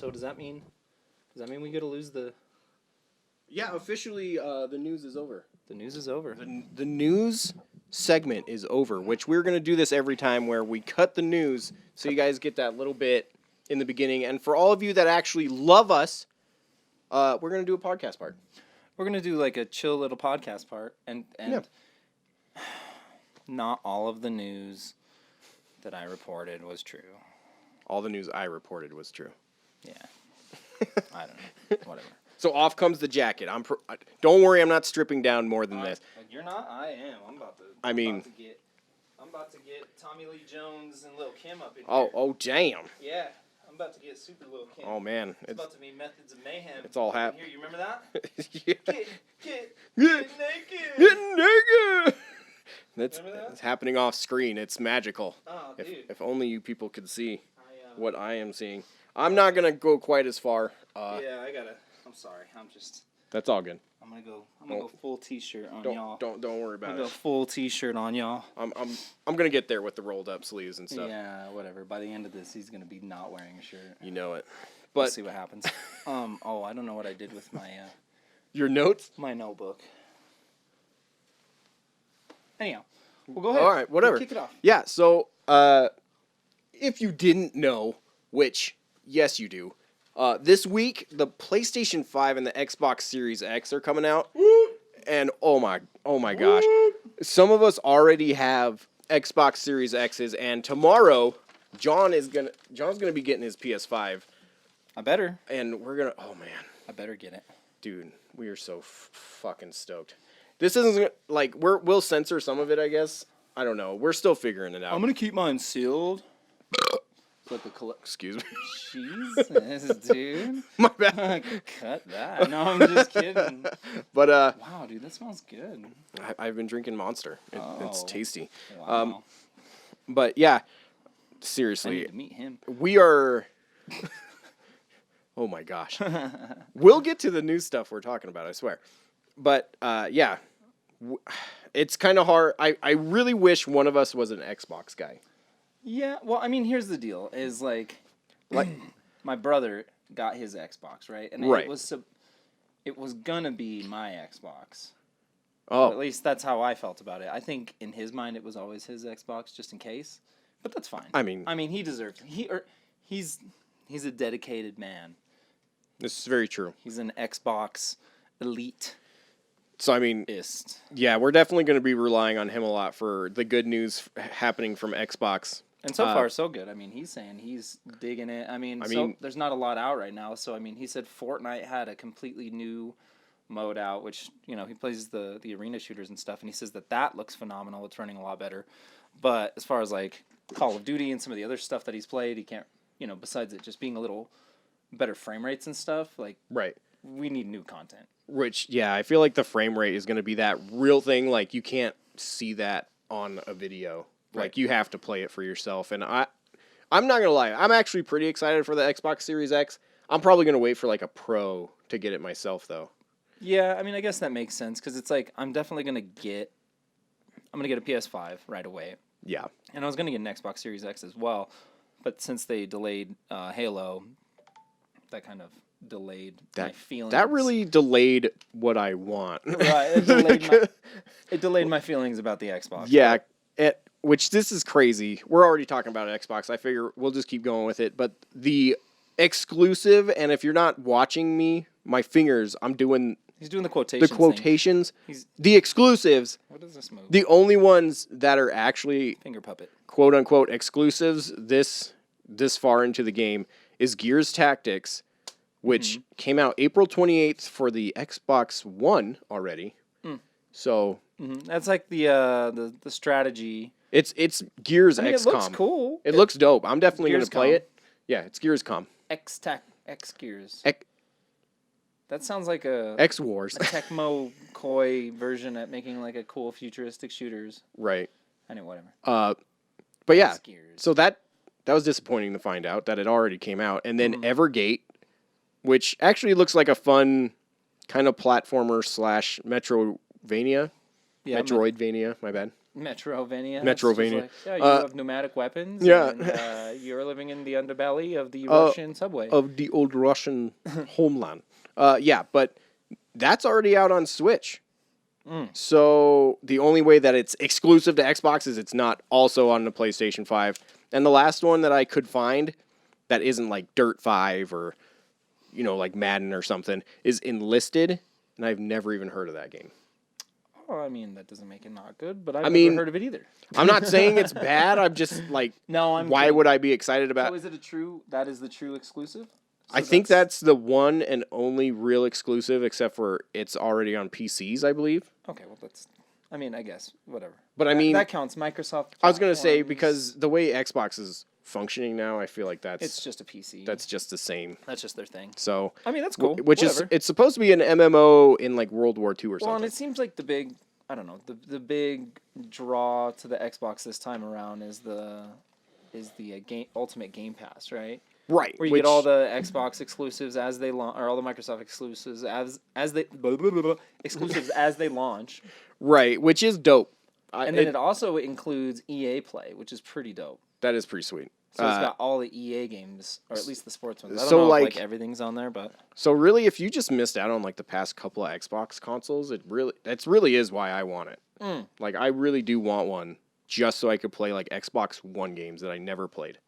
So does that mean we get to lose the? Yeah, officially, the news is over. The news is over. The news segment is over, which we're going to do this every time where we cut the news so you guys get that little bit in the beginning. And for all of you that actually love us, we're going to do a podcast part. We're going to do like a chill little podcast part. And not all of the news that I reported was true. All the news I reported was true. Yeah. I don't know. Whatever. So off comes the jacket. Don't worry, I'm not stripping down more than this. You're not? I am. I'm about to get Tommy Lee Jones and Lil Kim up in here. Oh, damn. Yeah. I'm about to get super Lil Kim. Oh, man. It's about to be Methods of Mayhem. It's all happening. Here, you remember that? Yeah. Get naked. Get naked. Remember that? It's happening off screen. It's magical. Oh, dude. If only you people could see what I am seeing. I'm not going to go quite as far. I'm sorry. That's all good. I'm gonna go full t-shirt on y'all. Don't worry about I'm it. gonna go full t-shirt on y'all. I'm gonna get there with the rolled up sleeves and stuff. Yeah, whatever. By the end of this, he's gonna be not wearing a shirt. You know it. But we'll see what happens. I don't know what I did with my your notes? My notebook. Anyhow, we'll go ahead. All right, whatever. Kick it off. Yeah. So, if you didn't know, which yes you do. This week, the PlayStation 5 and the Xbox Series X are coming out, and oh my gosh, some of us already have Xbox Series X's, and tomorrow, Jon's gonna be getting his PS5. I better. And oh man, I better get it, dude. We are so fucking stoked. This isn't like we'll censor some of it, I guess. I don't know. We're still figuring it out. I'm gonna keep mine sealed. Excuse me. Jesus, dude. My bad. Cut that. No, I'm just kidding. But wow, dude, that smells good. I've been drinking Monster. It's tasty. Wow. But yeah, seriously, I need to meet him. We are. Oh my gosh. We'll get to the new stuff we're talking about, I swear. But yeah, it's kind of hard. I really wish one of us was an Xbox guy. Yeah, well, I mean, here's the deal: is like my brother got his Xbox, right? And right. It was gonna be my Xbox. Oh, or at least that's how I felt about it. I think in his mind it was always his Xbox, just in case. But that's fine. I mean, he deserves. He's a dedicated man. This is very true. He's an Xbox elite. So, I mean, yeah, we're definitely going to be relying on him a lot for the good news happening from Xbox. And so far, so good. I mean, he's saying he's digging it. I mean, there's not a lot out right now. So, I mean, he said Fortnite had a completely new mode out, which, he plays the arena shooters and stuff. And he says that looks phenomenal. It's running a lot better. But as far as, like, Call of Duty and some of the other stuff that he's played, he can't, besides it just being a little better frame rates and stuff, like, right. We need new content. Which, yeah, I feel like the frame rate is going to be that real thing. Like, you can't see that on a video. Right. Like, you have to play it for yourself. And I'm not going to lie. I'm actually pretty excited for the Xbox Series X. I'm probably going to wait for, like, a Pro to get it myself, though. Yeah, I mean, I guess that makes sense. Because it's like, I'm definitely going to get a PS5 right away. Yeah. And I was going to get an Xbox Series X as well. But since they delayed Halo, that kind of delayed my feelings. That really delayed what I want. Right, it delayed my feelings about the Xbox. Yeah, which this is crazy. We're already talking about Xbox. I figure we'll just keep going with it. But the exclusive, and if you're not watching me, my fingers, I'm doing... He's doing the quotations. The quotations. The exclusives. What is this move? The only ones that are actually... Finger puppet. Quote-unquote exclusives this far into the game is Gears Tactics, which came out April 28th for the Xbox One already. So that's like the strategy. It's Gears XCOM. It looks cool. It looks dope. I'm definitely going to play it. Yeah, it's Gears Com. X Gears. That sounds like a X Wars. A Tecmo Koei version at making like a cool futuristic shooters. Right. Anyway, whatever. But yeah. So that was disappointing to find out that it already came out, and then Evergate, which actually looks like a fun kind of platformer / Metroidvania. Yeah, Metroidvania, my bad. Metrovania. Metrovania. Like, yeah, you have pneumatic weapons. Yeah. And you're living in the underbelly of the Russian subway. Of the old Russian homeland. Yeah, but that's already out on Switch. So the only way that it's exclusive to Xbox is it's not also on the PlayStation 5. And the last one that I could find that isn't like Dirt 5 or, like Madden or something is Enlisted. And I've never even heard of that game. Well, I mean, that doesn't make it not good, but I've never heard of it either. I'm not saying it's bad. I'm just like, why would I be excited about it? So is it that is the true exclusive? So I think that's the one and only real exclusive, except for it's already on PCs, I believe. Okay, well, I guess, whatever. But that counts. Microsoft. I was going to say, because the way Xbox is functioning now, I feel like it's just a PC. That's just the same. That's just their thing. So I mean, that's cool. It's supposed to be an MMO in like World War II or something. Well, and it seems like the big big draw to the Xbox this time around is the Ultimate Game Pass, right? Right. Where you get all the Xbox exclusives as they launch, or all the Microsoft exclusives as they exclusives as they launch. Right, which is dope. And then it also includes EA Play, which is pretty dope. That is pretty sweet. So it's got all the EA games, or at least the sports ones. I don't know if everything's on there, but so really, if you just missed out on like the past couple of Xbox consoles, that's really is why I want it. Like I really do want one, just so I could play like Xbox One games that I never played.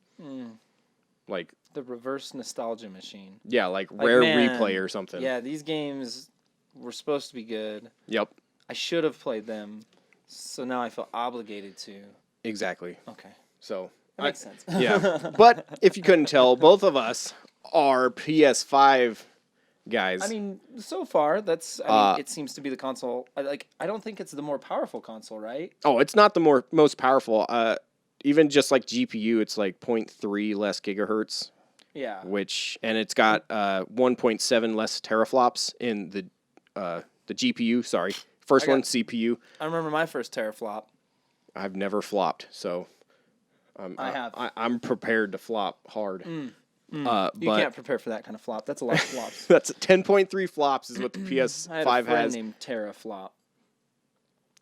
Like the reverse nostalgia machine. Yeah, like Rare Replay or something. Yeah, these games were supposed to be good. Yep. I should have played them, so now I feel obligated to. Exactly. Okay. So that makes sense. Yeah, but if you couldn't tell, both of us are PS5 guys. I mean, so far it seems to be the console. I don't think it's the more powerful console, right? Oh, it's not the most powerful. Even just like GPU, it's like 0.3 less gigahertz. Yeah. And it's got 1.7 less teraflops in the GPU. Sorry, first one CPU. I remember my first teraflop. I've never flopped, so I have. I'm prepared to flop hard. You can't prepare for that kind of flop. That's a lot of flops. That's 10.3 flops is what the PS5 I had a friend has. named Teraflop.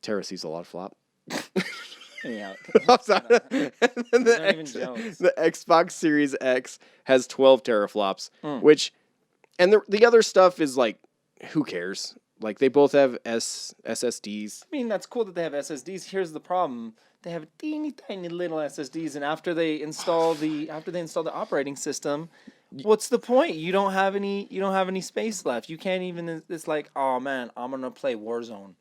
Terra sees a lot of flop. Anyhow, the Xbox Series X has 12 teraflops, which, and the other stuff is like, who cares? Like they both have SSDs. I mean, that's cool that they have SSDs. Here's the problem: they have teeny tiny little SSDs, and after they install the operating system, what's the point? You don't have any space left. You can't even. It's like, oh man, I'm gonna play Warzone,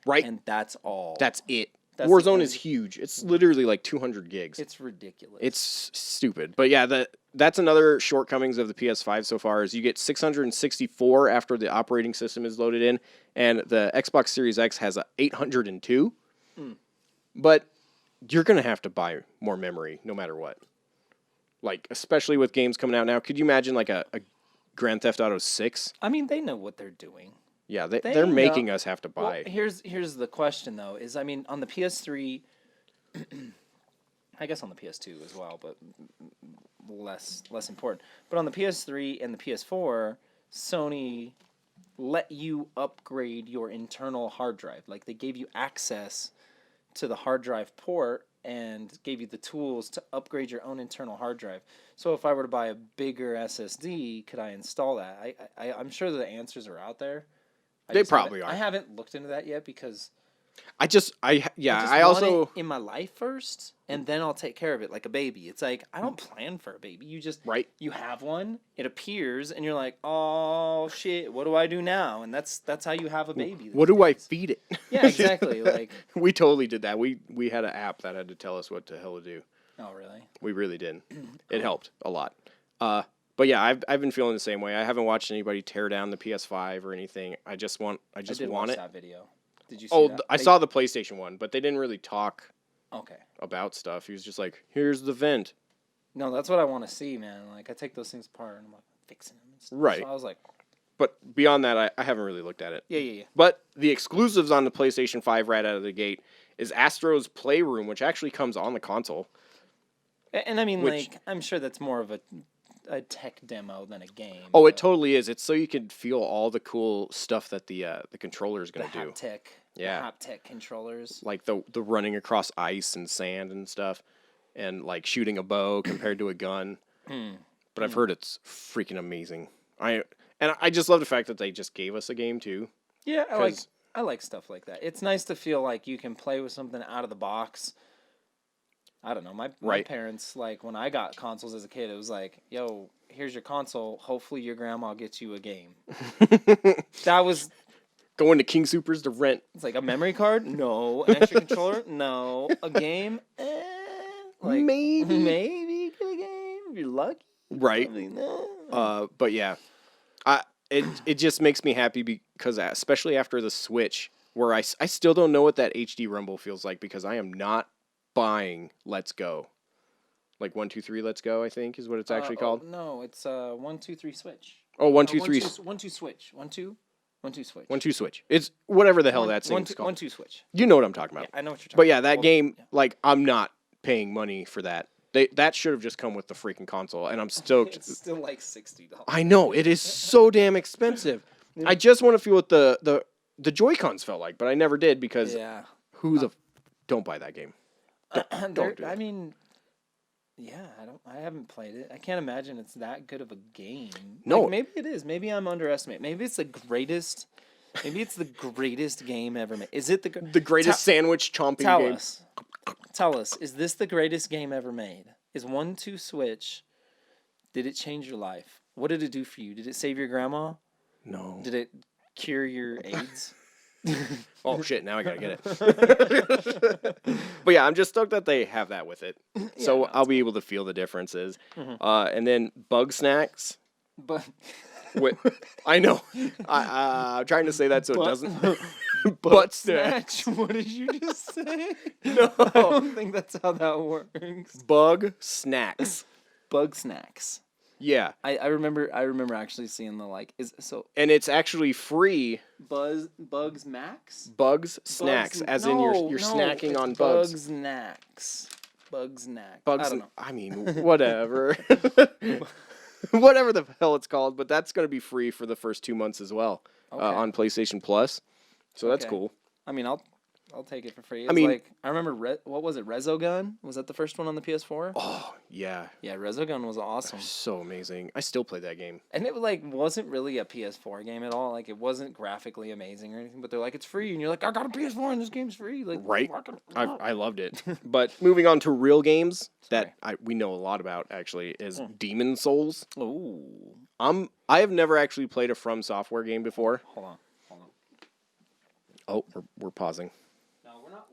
right? And that's all. That's it. Warzone is huge. It's literally like 200 gigs. It's ridiculous. It's stupid. But yeah, that's another shortcomings of the PS5 so far is you get 664 after the operating system is loaded in, and the Xbox Series X has a 802. But you're going to have to buy more memory no matter what. Like, especially with games coming out now. Could you imagine like a Grand Theft Auto 6? I mean, they know what they're doing. Yeah, they're making us have to buy. Well, here's the question though: I mean, on the PS3, I guess on the PS2 as well, but less important. But on the PS3 and the PS4, Sony let you upgrade your internal hard drive. Like they gave you access to the hard drive port and gave you the tools to upgrade your own internal hard drive. So if I were to buy a bigger SSD, could I install that? I'm sure the answers are out there. They probably are. I haven't looked into that yet because I also want it in my life first, and then I'll take care of it like a baby. It's like I don't plan for a baby. You just you have one, it appears, and you're like, oh shit, what do I do now? And that's how you have a baby. What do I feed it? Yeah, exactly. Like we totally did that. We had an app that had to tell us what the hell to do. Oh really? We really did. It helped a lot. But yeah, I've been feeling the same way. I haven't watched anybody tear down the PS5 or anything. I just want I did watch it. That video. Did you see that? I saw the PlayStation one, but they didn't really talk about stuff. He was just like, "Here's the vent." No, that's what I want to see, man. Like I take those things apart and I'm like fixing them and stuff. Right. So I was like, but beyond that, I haven't really looked at it. Yeah. But the exclusives on the PlayStation 5 right out of the gate is Astro's Playroom, which actually comes on the console. And I mean, like, I'm sure that's more of a a tech demo than a game. Oh, it totally is. It's so you can feel all the cool stuff that the controller is going to do. The haptic controllers. Like the running across ice and sand and stuff, and like shooting a bow compared to a gun. But I've heard it's freaking amazing. I just love the fact that they just gave us a game too. Yeah, I like stuff like that. It's nice to feel like you can play with something out of the box. I don't know. My parents, like, when I got consoles as a kid, it was like, yo, here's your console. Hopefully your grandma gets you a game. That was... Going to King Supers to rent. It's like, a memory card? No. An extra controller? No. A game? Like, maybe get a game if you're lucky. Right. No. But yeah. It just makes me happy because, especially after the Switch, where I still don't know what that HD Rumble feels like because I am not buying Let's Go. Like 1, 2, 3 Let's Go, I think is what it's actually called. No, it's 1, 2, 3 Switch. Oh, 1, 2, 3. 1, 2 Switch. 1, 2. 1, 2 Switch. 1, 2 Switch. It's whatever the hell that thing's called. 1, 2 Switch. You know what I'm talking about. Yeah, I know what you're talking about. But yeah, that game, like, I'm not paying money for that. That should have just come with the freaking console, and I'm stoked. It's still like $60. I know, it is so damn expensive. I just want to feel what the Joy-Cons felt like, but I never did because don't buy that game. Don't do it. I mean, yeah, I haven't played it. I can't imagine it's that good of a game. No. Like, maybe it is. Maybe I'm underestimating. Maybe it's the greatest game ever made. Is it the greatest sandwich chomping game? Tell us, is this the greatest game ever made? Is 1, 2 Switch, did it change your life? What did it do for you? Did it save your grandma? No. Did it cure your AIDS? Oh, shit, now I gotta get it. But yeah, I'm just stoked that they have that with it. So I'll be able to feel the differences. And then Bug Snacks. I know. I'm trying to say that so it doesn't. Butt snacks. What did you just say? No. I don't think that's how that works. Bug Snacks. Bug Snacks. Yeah. I remember actually seeing and it's actually free. Bugs Snacks? Bugs Snacks, as in you're snacking on bugs. Bugs Snacks. Bugs Snacks. Bugs. I don't know. I mean, whatever. Whatever the hell it's called, but that's going to be free for the first 2 months as well on PlayStation Plus. So that's cool. I mean, I'll take it for free. I remember what was it? Resogun? Was that the first one on the PS4? Oh yeah. Yeah, Resogun was awesome. So amazing. I still play that game. And it wasn't really a PS4 game at all. Like, it wasn't graphically amazing or anything. But they're like, it's free, and you're like, I got a PS4 and this game's free. Like, right. I loved it. But moving on to real games that we know a lot about actually is Demon Souls. Oh. I have never actually played a From Software game before. Hold on. Oh, we're pausing. No, we're not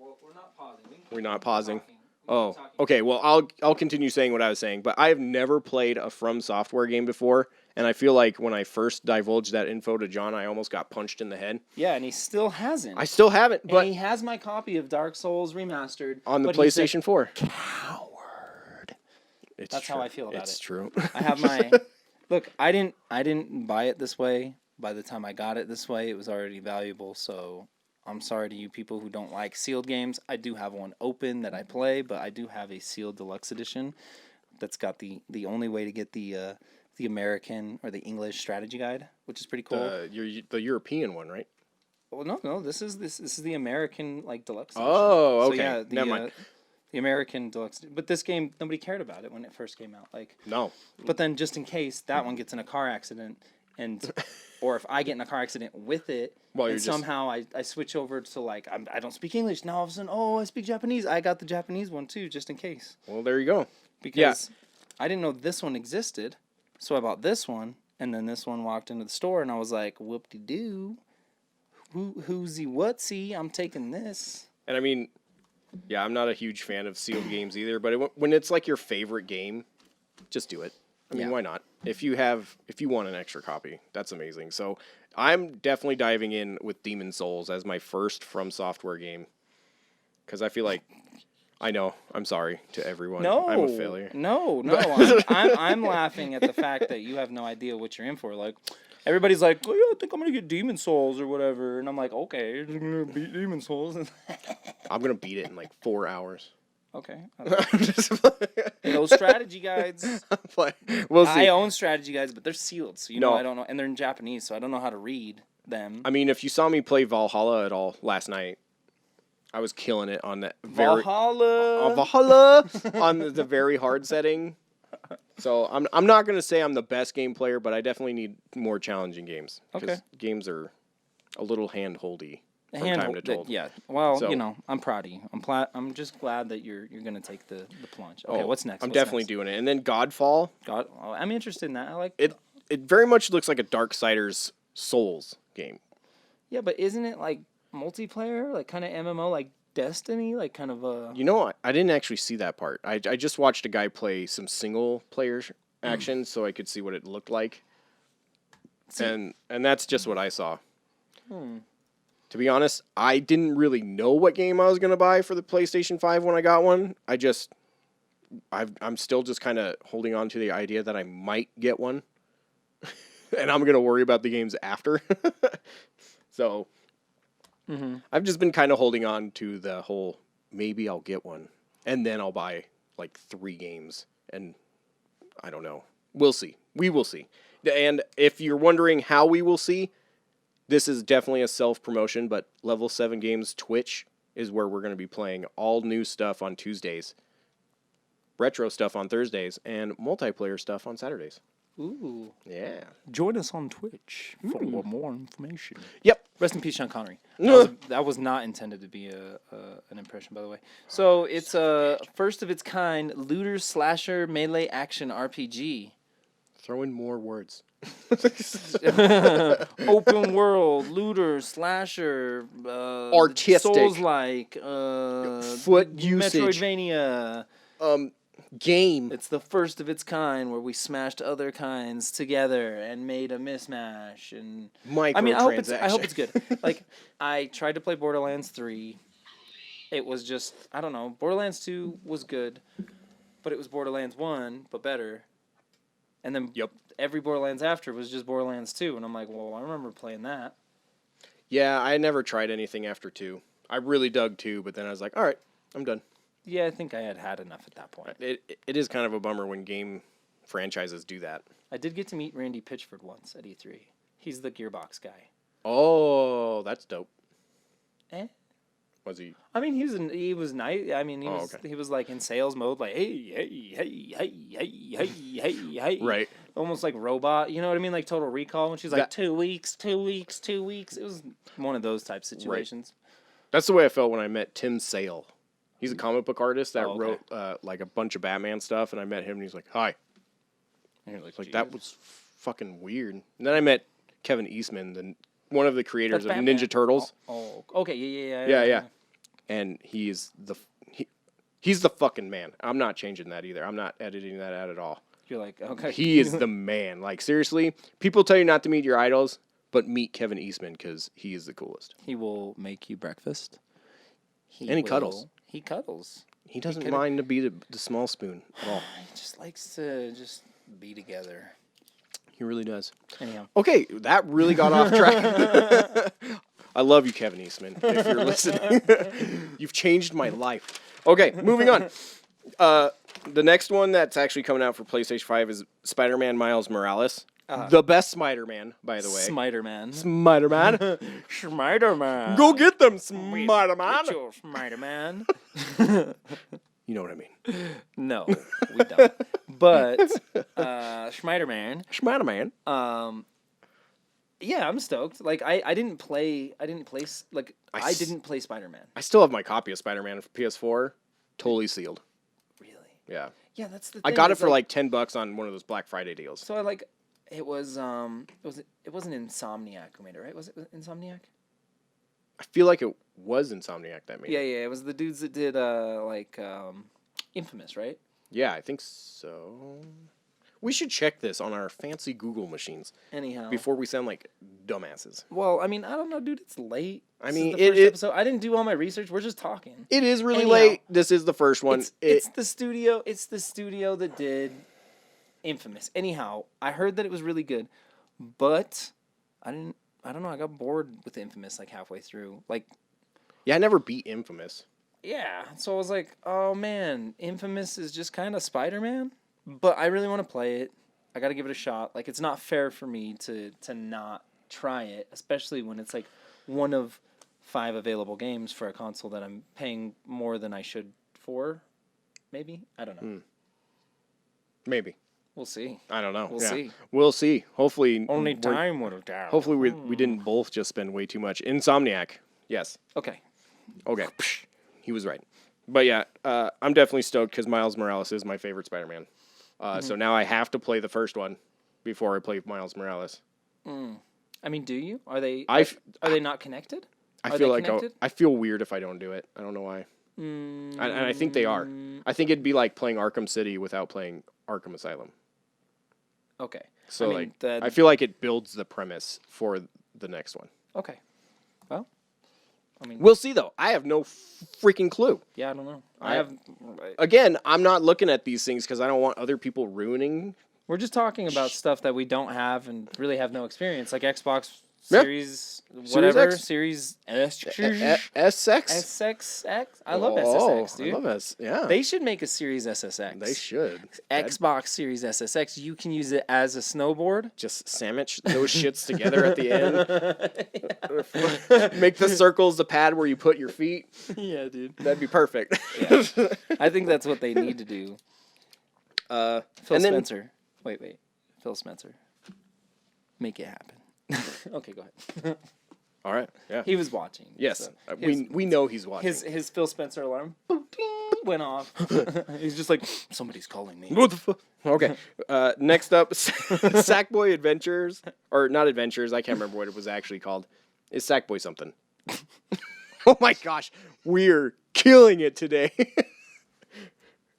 pausing. We're not pausing. Oh, okay. Well, I'll continue saying what I was saying, but I have never played a From Software game before, and I feel like when I first divulged that info to John, I almost got punched in the head. Yeah, and he still hasn't. I still haven't, but he has my copy of Dark Souls Remastered on the PlayStation 4. Coward. That's how I feel about it. It's true. I have my look. I didn't buy it this way. By the time I got it this way, it was already valuable. So I'm sorry to you people who don't like sealed games. I do have one open that I play, but I do have a sealed deluxe edition that's got the only way to get the American or the English strategy guide, which is pretty cool. The European one, right? Well, no. This is the American deluxe edition. Oh, okay. So, yeah, never mind. The American deluxe, but this game nobody cared about it when it first came out. No. But then just in case that one gets in a car accident, or if I get in a car accident with it. Well, and somehow I switch over to I don't speak English. Now all of a sudden, I speak Japanese. I got the Japanese one too, just in case. Well, there you go. Because I didn't know this one existed, so I bought this one, and then this one walked into the store, and I was like, whoop-de-doo. Who's the whatsy? I'm taking this. And I mean, I'm not a huge fan of sealed games either, but when it's like your favorite game, just do it. I mean, why not? If you want an extra copy, that's amazing. So I'm definitely diving in with Demon Souls as my first From Software game. Because I feel like, I know, I'm sorry to everyone. No, I'm a failure. No. I'm laughing at the fact that you have no idea what you're in for. Like, everybody's like, I think I'm going to get Demon Souls or whatever. And I'm like, okay, I'm going to beat Demon Souls. I'm going to beat it in 4 hours. Okay. No strategy guides. We'll see. I own strategy guides, but they're sealed, so I don't know, and they're in Japanese, so I don't know how to read them. I mean, if you saw me play Valhalla at all last night, I was killing it on that Valhalla on the very hard setting. So I'm not gonna say I'm the best game player, but I definitely need more challenging games. Okay. Games are a little hand-holdy from time to time. Yeah. Well, I'm proud of you. I'm just glad that you're gonna take the plunge. Okay. What's next? I'm definitely doing it. And then Godfall. I'm interested in that. I like it. It very much looks like a Darksiders Souls game. Yeah, but isn't it like multiplayer, like kind of MMO, like Destiny, like kind of a... I didn't actually see that part. I just watched a guy play some single player action so I could see what it looked like. And that's just what I saw. To be honest, I didn't really know what game I was going to buy for the PlayStation 5 when I got one. I'm still just kind of holding on to the idea that I might get one. And I'm going to worry about the games after. So... I've just been kind of holding on to the whole, maybe I'll get one, and then I'll buy, like, 3 games, and I don't know. We'll see. We will see. And if you're wondering how we will see, this is definitely a self-promotion, but Level 7 Games Twitch is where we're going to be playing all new stuff on Tuesdays, retro stuff on Thursdays, and multiplayer stuff on Saturdays. Ooh. Yeah. Join us on Twitch for more information. Yep. Rest in peace, Sean Connery. That was not intended to be an impression, by the way. So it's a first of its kind looter slasher melee action RPG. Throw in more words. Open world, looter, slasher, artistic, Souls-like, foot usage, Metroidvania. Game. It's the first of its kind where we smashed other kinds together and made a mismatch. And I hope it's good. Like, I tried to play Borderlands 3. It was just, I don't know. Borderlands 2 was good, but it was Borderlands 1, but better. And then every Borderlands after was just Borderlands 2. And I'm like, well, I remember playing that. Yeah, I never tried anything after 2. I really dug 2, but then I was like, all right, I'm done. Yeah, I think I had enough at that point. It is kind of a bummer when game franchises do that. I did get to meet Randy Pitchford once at E3. He's the Gearbox guy. Oh, that's dope. Was he? I mean, he was nice. I mean, he was like in sales mode, like hey. Right. Almost like robot. You know what I mean? Like Total Recall when she's like 2 weeks. It was one of those type situations. Right. That's the way I felt when I met Tim Sale. He's a comic book artist that wrote like a bunch of Batman stuff, and I met him, and he's like, "Hi." And you're like that was fucking weird. And then I met Kevin Eastman, one of the creators of Ninja Turtles. Oh, okay, yeah. And he's the fucking man. I'm not changing that either. I'm not editing that out at all. You're like, okay. He is the man. Like, seriously, people tell you not to meet your idols, but meet Kevin Eastman because he is the coolest. He will make you breakfast. He cuddles. He cuddles. He doesn't mind to be the small spoon at all. He just likes to just be together. He really does. Anyhow. Okay, that really got off track. I love you, Kevin Eastman, if you're listening. You've changed my life. Okay, moving on. The next one that's actually coming out for PlayStation 5 is Spider-Man Miles Morales. The best Spider-Man, by the way. Spider-Man. Spider-Man. Go get them, Spider-Man. Get your Spider-Man. You know what I mean? No, we don't. But Spider-Man. Spider-Man. Yeah, I'm stoked. Like I didn't play Spider-Man. I still have my copy of Spider-Man for PS4, totally sealed. Really? Yeah. Yeah, that's the thing. I got it for like $10 on one of those Black Friday deals. So it wasn't Insomniac who made it, right? Was it Insomniac? I feel like it was Insomniac that made it. Yeah, it was the dudes that did Infamous, right? Yeah, I think so. We should check this on our fancy Google machines. Anyhow. Before we sound like dumbasses. Well, I mean, I don't know, dude. It's late. I mean, episode. I didn't do all my research. We're just talking. It is really late. This is the first one. It's the studio. It's the studio that did Infamous. Anyhow, I heard that it was really good, but I don't know. I got bored with Infamous like halfway through. Like, yeah, I never beat Infamous. yeah, so I was like, oh man, Infamous is just kind of Spider-Man, but I really want to play it. I got to give it a shot. Like, it's not fair for me to not try it, especially when it's like one of 5 available games for a console that I'm paying more than I should for. Maybe, I don't know. Maybe. We'll see. I don't know. We'll see. We'll see. Hopefully, only time will tell. Hopefully, we didn't both just spend way too much. Insomniac. Yes. Okay. He was right. But yeah, I'm definitely stoked because Miles Morales is my favorite Spider-Man. So now I have to play the first one before I play Miles Morales. I mean, do you? Are they not connected? I feel weird if I don't do it. I don't know why. And I think they are. I think it'd be like playing Arkham City without playing Arkham Asylum. Okay. So I feel like it builds the premise for the next one. Okay. Well, I mean, we'll see though. I have no freaking clue. Yeah, I don't know. Again, I'm not looking at these things because I don't want other people ruining. We're just talking about stuff that we don't have and really have no experience, like Xbox Series, whatever, Series S. SXX. I love SSX, dude. I love S. Yeah. They should make a Series SSX. They should. Xbox Series SSX. You can use it as a snowboard. Just sandwich those shits together at the end. Make the circles the pad where you put your feet. Yeah, dude. That'd be perfect. Yeah. I think that's what they need to do. Phil Spencer. Wait. Phil Spencer. Make it happen. Okay, go ahead. All right. Yeah. He was watching. Yes. So we know he's watching. His Phil Spencer alarm went off. He's just like, somebody's calling me. What the fuck? Okay. Next up, Sackboy Adventures, or not Adventures. I can't remember what it was actually called. Is Sackboy something? Oh my gosh, we're killing it today.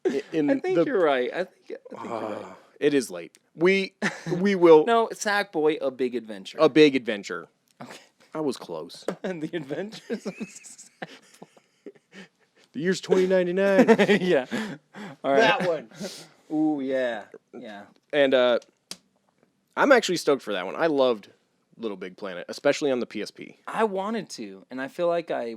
I think you're right. I think you're right. It is late. We will. No, Sackboy, A Big Adventure. A Big Adventure. Okay. I was close. And the Adventures of Sackboy. The year's 2099. Yeah. All right. That one. Ooh, yeah. Yeah. And I'm actually stoked for that one. I loved Little Big Planet, especially on the PSP. I wanted to, and I feel like I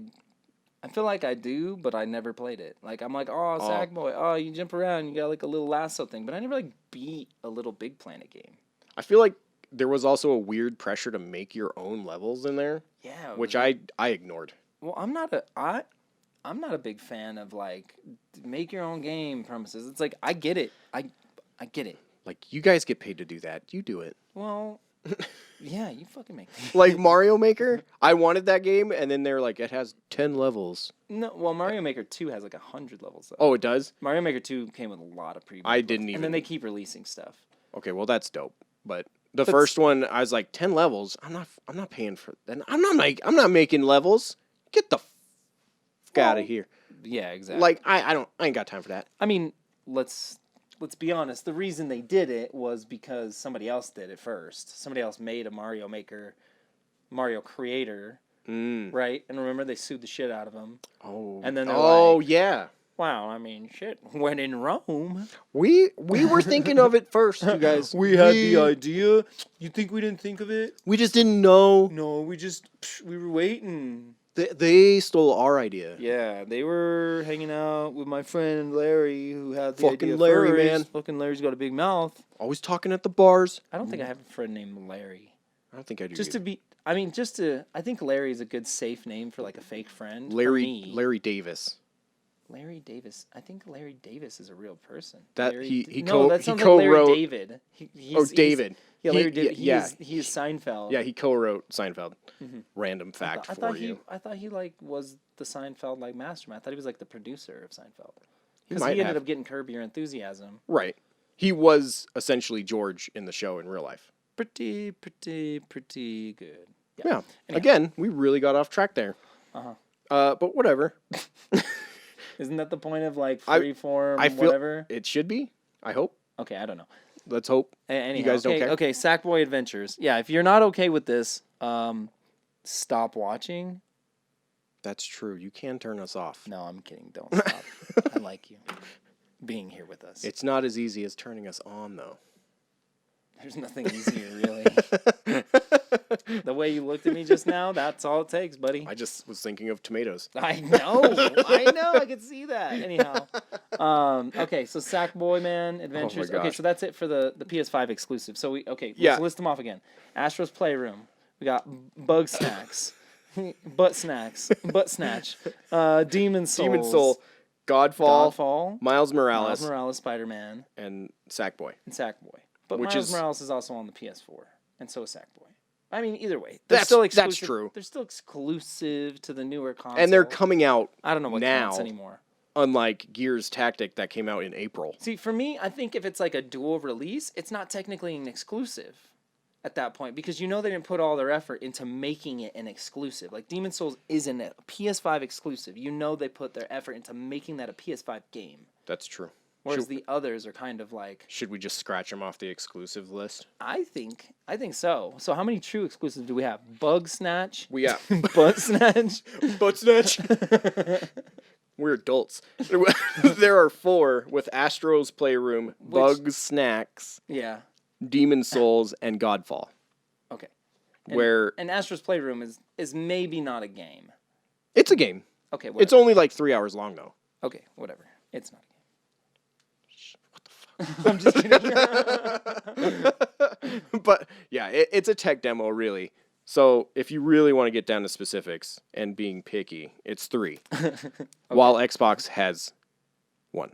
do, but I never played it. Like, I'm like, Sackboy, you jump around, you got like a little lasso thing, but I never like beat a Little Big Planet game. I feel like there was also a weird pressure to make your own levels in there. Yeah. Which I ignored. Well, I'm not a big fan of like make your own game premises. It's like I get it. I get it. Like, you guys get paid to do that. You do it. Well, yeah, you fucking make it. Like Mario Maker, I wanted that game, and then they're like, it has 10 levels. No, well, Mario Maker 2 has like 100 levels. Though. Oh, it does? Mario Maker 2 came with a lot of previews. I didn't even. And then they keep releasing stuff. Okay, well, that's dope. But the first one, I was like, 10 levels. I'm not paying for that. I'm not making levels. Get the fuck out of here. Yeah, exactly. Like, I ain't got time for that. I mean, let's be honest. The reason they did it was because somebody else did it first. Somebody else made a Mario creator, right? And remember, they sued the shit out of him. Oh, and then they're like, yeah. Wow, I mean, shit. When in Rome, we were thinking of it first, you guys. We had the idea. You think we didn't think of it? We just didn't know. No, we were waiting. They stole our idea. Yeah, they were hanging out with my friend Larry, who had the fucking idea Larry, first. man. Fucking Larry's got a big mouth. Always talking at the bars. I don't think I have a friend named Larry. I don't think I do. I think Larry's a good safe name for like a fake friend. Larry Davis. Larry Davis. I think Larry Davis is a real person. That Larry, he co-wrote. Larry David. David. Yeah, Larry David. He is Seinfeld. Yeah, he co-wrote Seinfeld. Mm-hmm. Random fact for you. I thought he like was the Seinfeld like mastermind. I thought he was like the producer of Seinfeld. Because he ended up getting Curb Your Enthusiasm. Right. He was essentially George in the show in real life. Pretty good. Yeah. Again, we really got off track there. But whatever. Isn't that the point of like freeform, whatever? It should be. I hope. Okay, I don't know. Let's hope. Anyhow, you guys don't care. Okay, Sackboy Adventures. Yeah, if you're not okay with this, stop watching. That's true. You can turn us off. No, I'm kidding. Don't stop. I like you being here with us. It's not as easy as turning us on, though. There's nothing easier, really. The way you looked at me just now, that's all it takes, buddy. I just was thinking of tomatoes. I know. I can see that. Anyhow. Okay, so Sackboy Man Adventures. Okay, so that's it for the PS5 exclusive. So let's list them off again. Astro's Playroom. We got Bug Snacks. Butt Snatch. Demon Soul. Godfall. Miles Morales, Spider-Man. And Sackboy. But Miles Morales is also on the PS4, and so is Sackboy. I mean, either way, that's true. They're still exclusive to the newer console, and they're coming out. I don't know what now counts anymore. Unlike Gears Tactic that came out in April. See, for me, I think if it's like a dual release, it's not technically an exclusive at that point because they didn't put all their effort into making it an exclusive. Like Demon Souls isn't a PS5 exclusive. They put their effort into making that a PS5 game. That's true. Whereas the others are kind of like... Should we just scratch them off the exclusive list? I think so. So how many true exclusives do we have? Bug Snatch? We got... Butt Snatch? Butt Snatch? We're adults. There are 4 with Astro's Playroom, Bug Snacks, Demon Souls, and Godfall. Okay. And Astro's Playroom is maybe not a game. It's a game. Okay, whatever. It's only like 3 hours long, though. Okay, whatever. It's not a game. I'm just kidding. But yeah, it's a tech demo, really. So if you really want to get down to specifics and being picky, it's 3. Okay. While Xbox has 1,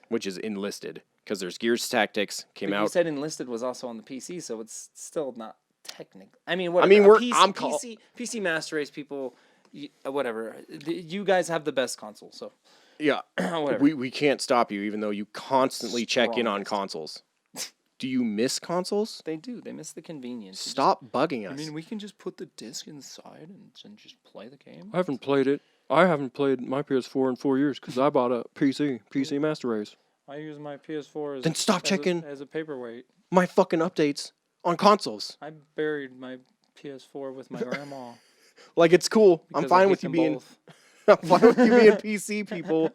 which is enlisted because there's Gears Tactics came out. You said enlisted was also on the PC, so it's still not technical. I mean, PC Master Race people, whatever. You guys have the best console, so. Yeah, we can't stop you, even though you constantly check in on consoles. Do you miss consoles? They do. They miss the convenience. Stop bugging us. I mean, we can just put the disc inside and just play the game. I haven't played it. I haven't played my PS4 in 4 years because I bought a PC Master Race. I use my PS4 then stop checking as a paperweight. My fucking updates on consoles. I buried my PS4 with my grandma. Like it's cool. I'm fine with you being... I'm fine with you being PC people.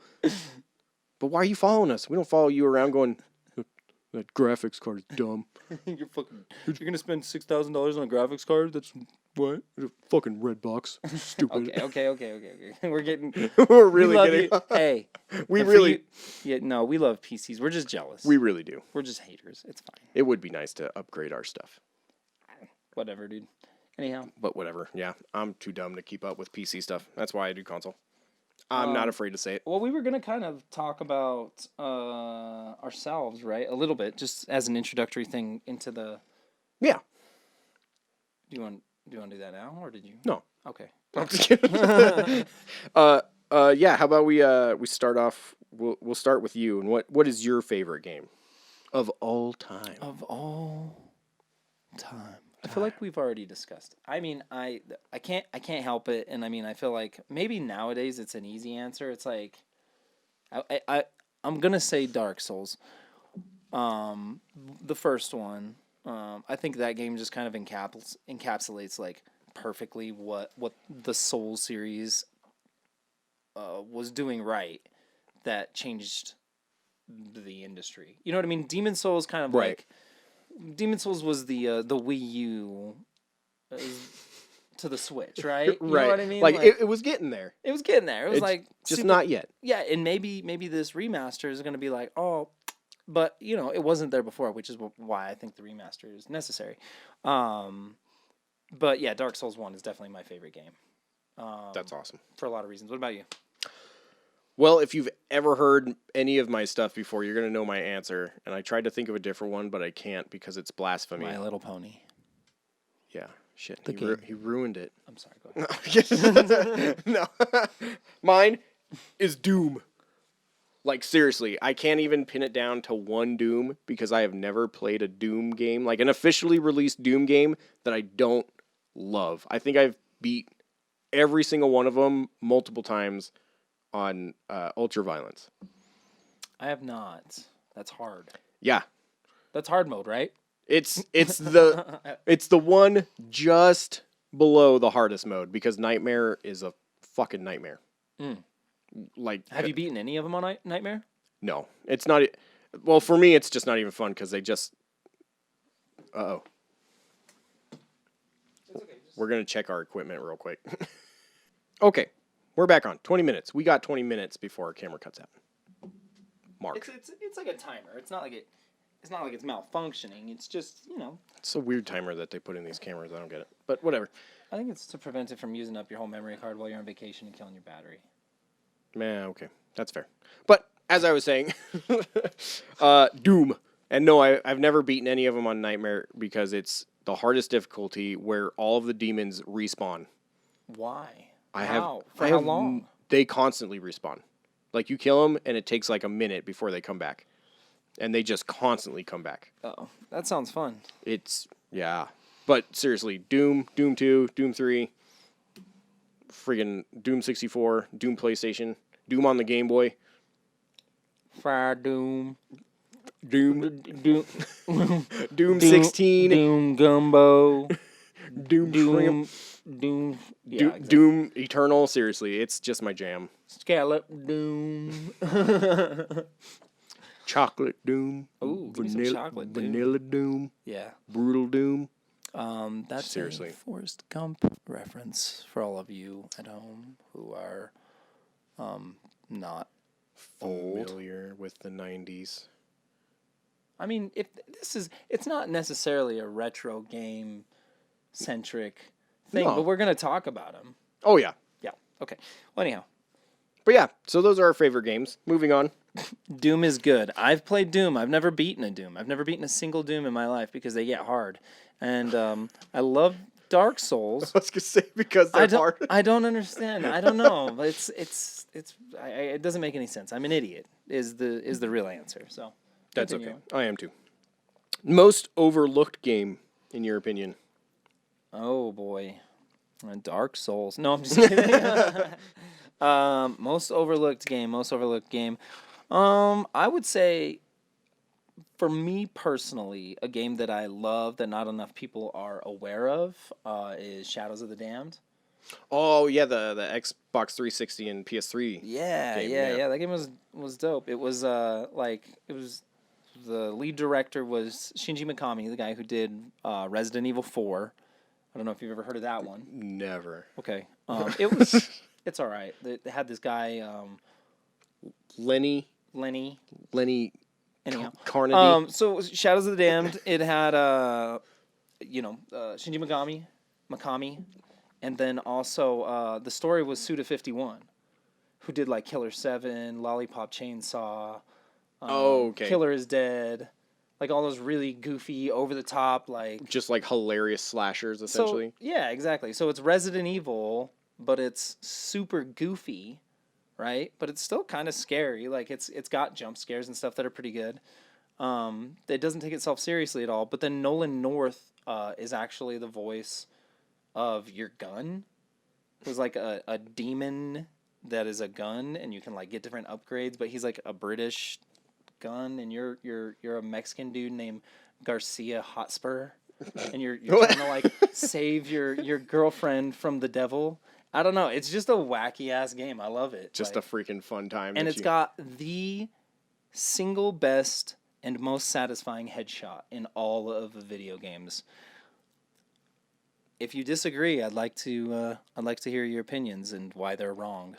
But why are you following us? We don't follow you around going, that graphics card is dumb. You're gonna spend $6,000 on a graphics card? That's what? It's a fucking red box. Stupid. Okay. We're really getting... Hey. We really... No, we love PCs. We're just jealous. We really do. We're just haters. It's fine. It would be nice to upgrade our stuff. Whatever, dude. Anyhow. But whatever, yeah. I'm too dumb to keep up with PC stuff. That's why I do console. I'm not afraid to say it. Well, we were going to kind of talk about ourselves, right? A little bit, just as an introductory thing into the... Yeah. Do you want to do that now, or did you? No. Okay. I'm just kidding. Yeah, how about we start off... We'll start with you, and what is your favorite game? Of all time. Of all time. I feel like we've already discussed it. I mean, I can't help it, and I mean, I feel like maybe nowadays it's an easy answer. It's like, I'm gonna say Dark Souls, the first one. I think that game just kind of encapsulates like perfectly what the Souls series was doing right that changed the industry. You know what I mean? Demon Souls kind of like. Demon Souls was the Wii U to the Switch, right? You know what I mean? Like it was getting there. It was getting there. It was like just not yet. Yeah, and maybe this remaster is going to be like, oh, but it wasn't there before, which is why I think the remaster is necessary. But yeah, Dark Souls 1 is definitely my favorite game. That's awesome. For a lot of reasons. What about you? Well, if you've ever heard any of my stuff before, you're going to know my answer. And I tried to think of a different one, but I can't because it's blasphemy. My Little Pony. Yeah, shit. He ruined it. I'm sorry, go ahead. No. Mine is Doom. Like, seriously, I can't even pin it down to one Doom because I have never played a Doom game, like an officially released Doom game that I don't love. I think I've beat every single one of them multiple times on Ultraviolence. I have not. That's hard. Yeah. That's hard mode, right? It's the one just below the hardest mode because Nightmare is a fucking nightmare. Like, have you beaten any of them on Nightmare? No. It's not. Well, for me, it's just not even fun because they just Uh-oh. We're going to check our equipment real quick. Okay, we're back on. 20 minutes. We got 20 minutes before our camera cuts out. Mark. It's like a timer. It's not like it's malfunctioning. It's just, It's a weird timer that they put in these cameras. I don't get it. But whatever. I think it's to prevent it from using up your whole memory card while you're on vacation and killing your battery. Man, okay. That's fair. But as I was saying, Doom. And no, I've never beaten any of them on Nightmare because it's the hardest difficulty where all of the demons respawn. Why? How long? They constantly respawn. Like, you kill them, and it takes like a minute before they come back. And they just constantly come back. Oh, that sounds fun. Yeah. But seriously, Doom 2, Doom 3, friggin' Doom 64, Doom PlayStation, Doom on the Game Boy. Fire Doom. Doom 16. Doom Gumbo. Doom. Yeah, Doom Eternal. Seriously, it's just my jam. Scallop Doom. Chocolate Doom. Ooh, chocolate Doom. Vanilla Doom. Yeah. Brutal Doom. That's seriously a Forrest Gump reference for all of you at home who are not familiar with the 90s. I mean, it's not necessarily a retro game centric thing, but we're going to talk about them. Oh, yeah. Yeah. Okay. Well, anyhow. But yeah, so those are our favorite games. Moving on. Doom is good. I've played Doom. I've never beaten a Doom. I've never beaten a single Doom in my life because they get hard. And I love Dark Souls. I was going to say because they're hard. I don't understand. I don't know. It doesn't make any sense. I'm an idiot is the real answer. So that's okay. I am too. Most overlooked game, in your opinion? Oh, boy. Dark Souls. No, I'm just kidding. Most overlooked game. I would say, for me personally, a game that I love that not enough people are aware of is Shadows of the Damned. Oh, yeah, the Xbox 360 and PS3 Yeah. That game was dope. It was the lead director was Shinji Mikami, the guy who did Resident Evil 4. I don't know if you've ever heard of that one. Never. Okay. It's all right. They had this guy, Lenny. Anyhow. Carnegie. So Shadows of the Damned. It had Shinji Mikami, and then also the story was Suda51, who did like Killer 7, Lollipop Chainsaw. Okay. Killer is Dead. Like all those really goofy, over the top, like just like hilarious slashers, essentially. So, yeah, exactly. So it's Resident Evil, but it's super goofy, right? But it's still kind of scary. Like it's got jump scares and stuff that are pretty good. It doesn't take itself seriously at all. But then Nolan North is actually the voice of your gun. It was like a demon that is a gun, and you can like get different upgrades. But he's like a British gun, and you're a Mexican dude named Garcia Hotspur, and you're trying to like save your girlfriend from the devil. I don't know. It's just a wacky ass game. I love it. Just a freaking fun time. And it's got the single best and most satisfying headshot in all of the video games. If you disagree, I'd like to hear your opinions and why they're wrong.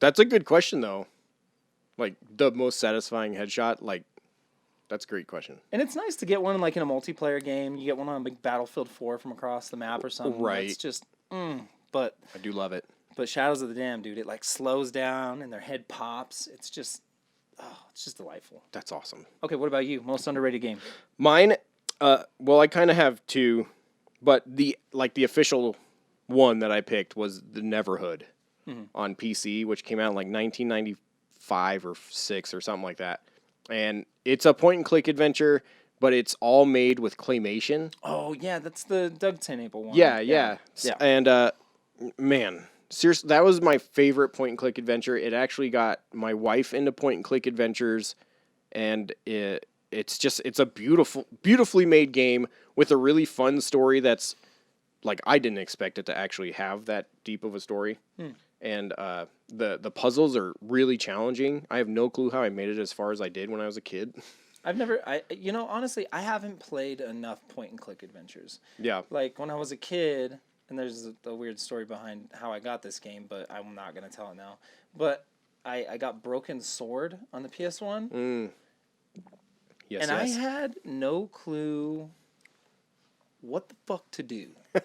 That's a good question, though. Like, the most satisfying headshot, like, that's a great question. And it's nice to get one like in a multiplayer game. You get one on like Battlefield 4 from across the map or something. Right. It's just, but I do love it. But Shadows of the Damned, dude, it like slows down and their head pops. It's just delightful. That's awesome. Okay, what about you? Most underrated game? Mine, well, I kind of have two, but the official one that I picked was the Neverhood on PC, which came out in like 1995 or 6 or something like that. And it's a point-and-click adventure, but it's all made with claymation. Oh, yeah, that's the Doug Tenable one. Yeah. And, man, seriously, that was my favorite point-and-click adventure. It actually got my wife into point-and-click adventures, and it's a beautifully made game with a really fun story that's, like, I didn't expect it to actually have that deep of a story. And the puzzles are really challenging. I have no clue how I made it as far as I did when I was a kid. Honestly, I haven't played enough point-and-click adventures. Yeah. Like, when I was a kid, and there's a weird story behind how I got this game, but I'm not going to tell it now. But I got Broken Sword on the PS1. Yes, and I had no clue what the fuck to do. I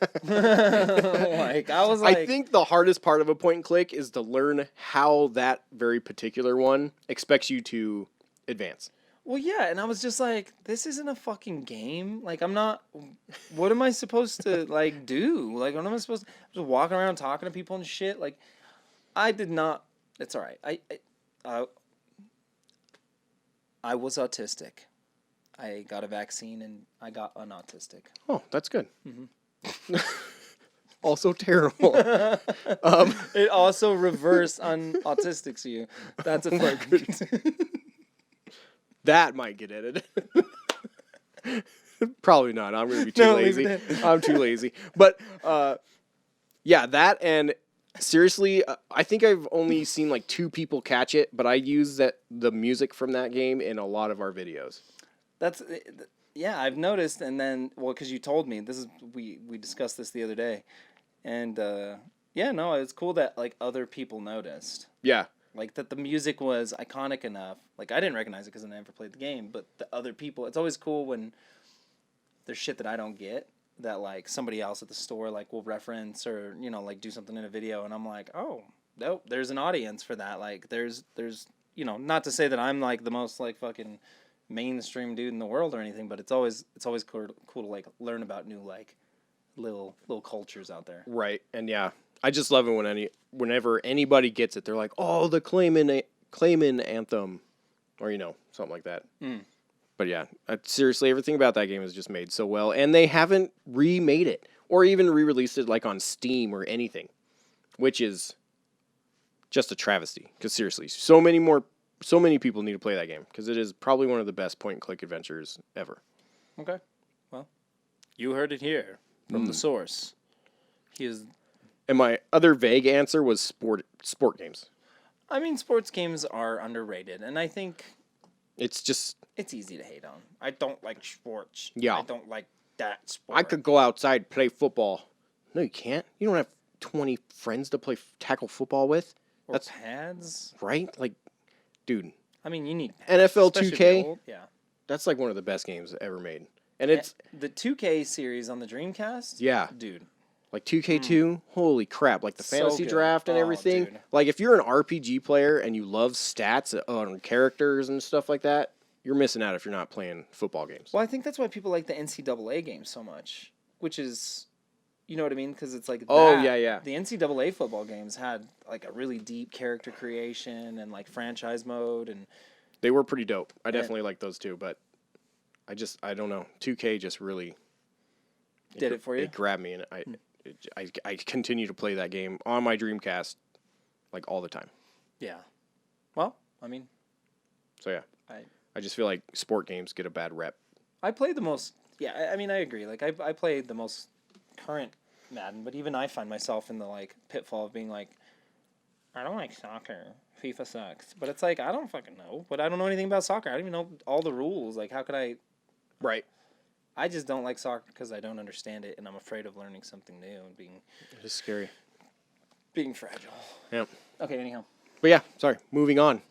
think the hardest part of a point and click is to learn how that very particular one expects you to advance. Well, yeah, and I was just like, this isn't a fucking game. Like, I'm not. What am I supposed to like do? Like, what am I supposed to just walking around talking to people and shit? Like, I did not. It's all right. I was autistic. I got a vaccine and I got unautistic. Oh, that's good. Mm-hmm. Also terrible. It also reverse unautistic you. That's a fucking. That might get edited. Probably not. I'm going to be too lazy. I'm too lazy. But yeah, that and seriously, I think I've only seen like 2 people catch it, but I use the music from that game in a lot of our videos. Yeah, I've noticed, and then because you told me we discussed this the other day, and it's cool that like other people noticed. Yeah. Like, that the music was iconic enough. Like, I didn't recognize it because I never played the game, but the other people... It's always cool when there's shit that I don't get that, like, somebody else at the store, like, will reference or, like, do something in a video, and I'm like, oh, nope, there's an audience for that. Like, there's not to say that I'm, like, the most, like, fucking mainstream dude in the world or anything, but it's always cool to, like, learn about new, like, little cultures out there. Right, and yeah... I just love it whenever anybody gets it, they're like, "Oh, the Clayman anthem," or something like that. But yeah, seriously, everything about that game is just made so well, and they haven't remade it or even re-released it like on Steam or anything, which is just a travesty. Because seriously, so many people need to play that game because it is probably one of the best point-and-click adventures ever. Okay, well, you heard it here from the source. He is. And my other vague answer was sport games. I mean, sports games are underrated, and I think it's easy to hate on. I don't like sports. Yeah. I don't like that sport. I could go outside and play football. No, you can't. You don't have 20 friends to play tackle football with. That's pads. Right? Like, dude. I mean, you need pads. NFL 2K. Yeah. That's like one of the best games ever made. And it's the 2K series on the Dreamcast. Yeah. Dude. Like 2K2, holy crap! Like the fantasy draft and everything. Dude. Like if you're an RPG player and you love stats on characters and stuff like that, you're missing out if you're not playing football games. Well, I think that's why people like the NCAA games so much, which is, you know what I mean? Because it's like The NCAA football games had like a really deep character creation and like franchise mode, and they were pretty dope. I definitely like those too, but I don't know. 2K just really did it for you. It grabbed me, and I continue to play that game on my Dreamcast, like, all the time. Yeah. Well, I mean... So, yeah. I just feel like sport games get a bad rep. I played the most... Yeah, I mean, I agree. Like, I played the most current Madden, but even I find myself in the, like, pitfall of being like, I don't like soccer. FIFA sucks. But it's like, I don't fucking know. But I don't know anything about soccer. I don't even know all the rules. Like, how could I... Right. I just don't like soccer because I don't understand it, and I'm afraid of learning something new and being... It is scary. Being fragile. Yeah. Okay, anyhow. But yeah, sorry. Moving on.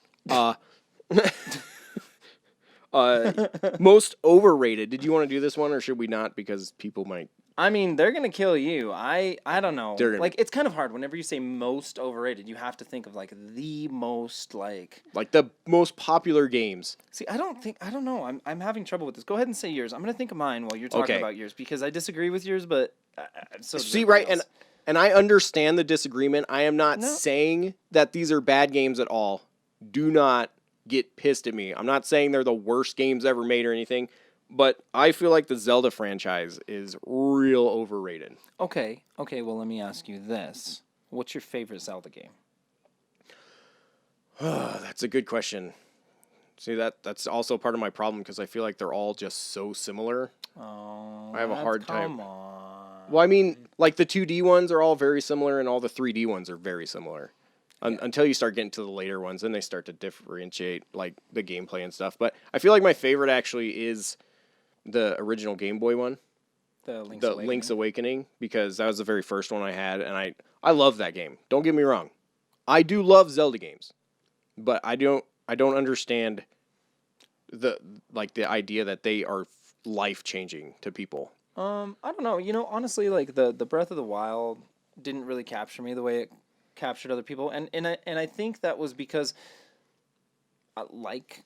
Most overrated. Did you want to do this one, or should we not? Because people might... I mean, they're going to kill you. I don't know. Like, it's kind of hard. Whenever you say most overrated, you have to think of, like, the most, like... Like, the most popular games. See, I don't know. I'm having trouble with this. Go ahead and say yours. I'm going to think of mine while you're talking about yours, because I disagree with yours, but... See, right, and I understand the disagreement. I am not saying that these are bad games at all. Do not get pissed at me. I'm not saying they're the worst games ever made or anything. But I feel like the Zelda franchise is real overrated. Okay, well, let me ask you this. What's your favorite Zelda game? That's a good question. See, that's also part of my problem because I feel like they're all just so similar. Oh, I have a hard time. Come on. Well, I mean, like the 2D ones are all very similar and all the 3D ones are very similar. until you start getting to the later ones, then they start to differentiate like the gameplay and stuff. But I feel like my favorite actually is the original Game Boy one, The Link's Awakening, because that was the very first one I had, and I love that game. Don't get me wrong, I do love Zelda games, but I don't understand the idea that they are life changing to people. I don't know. You know, honestly, like the Breath of the Wild didn't really capture me the way it captured other people, and I think that was because, like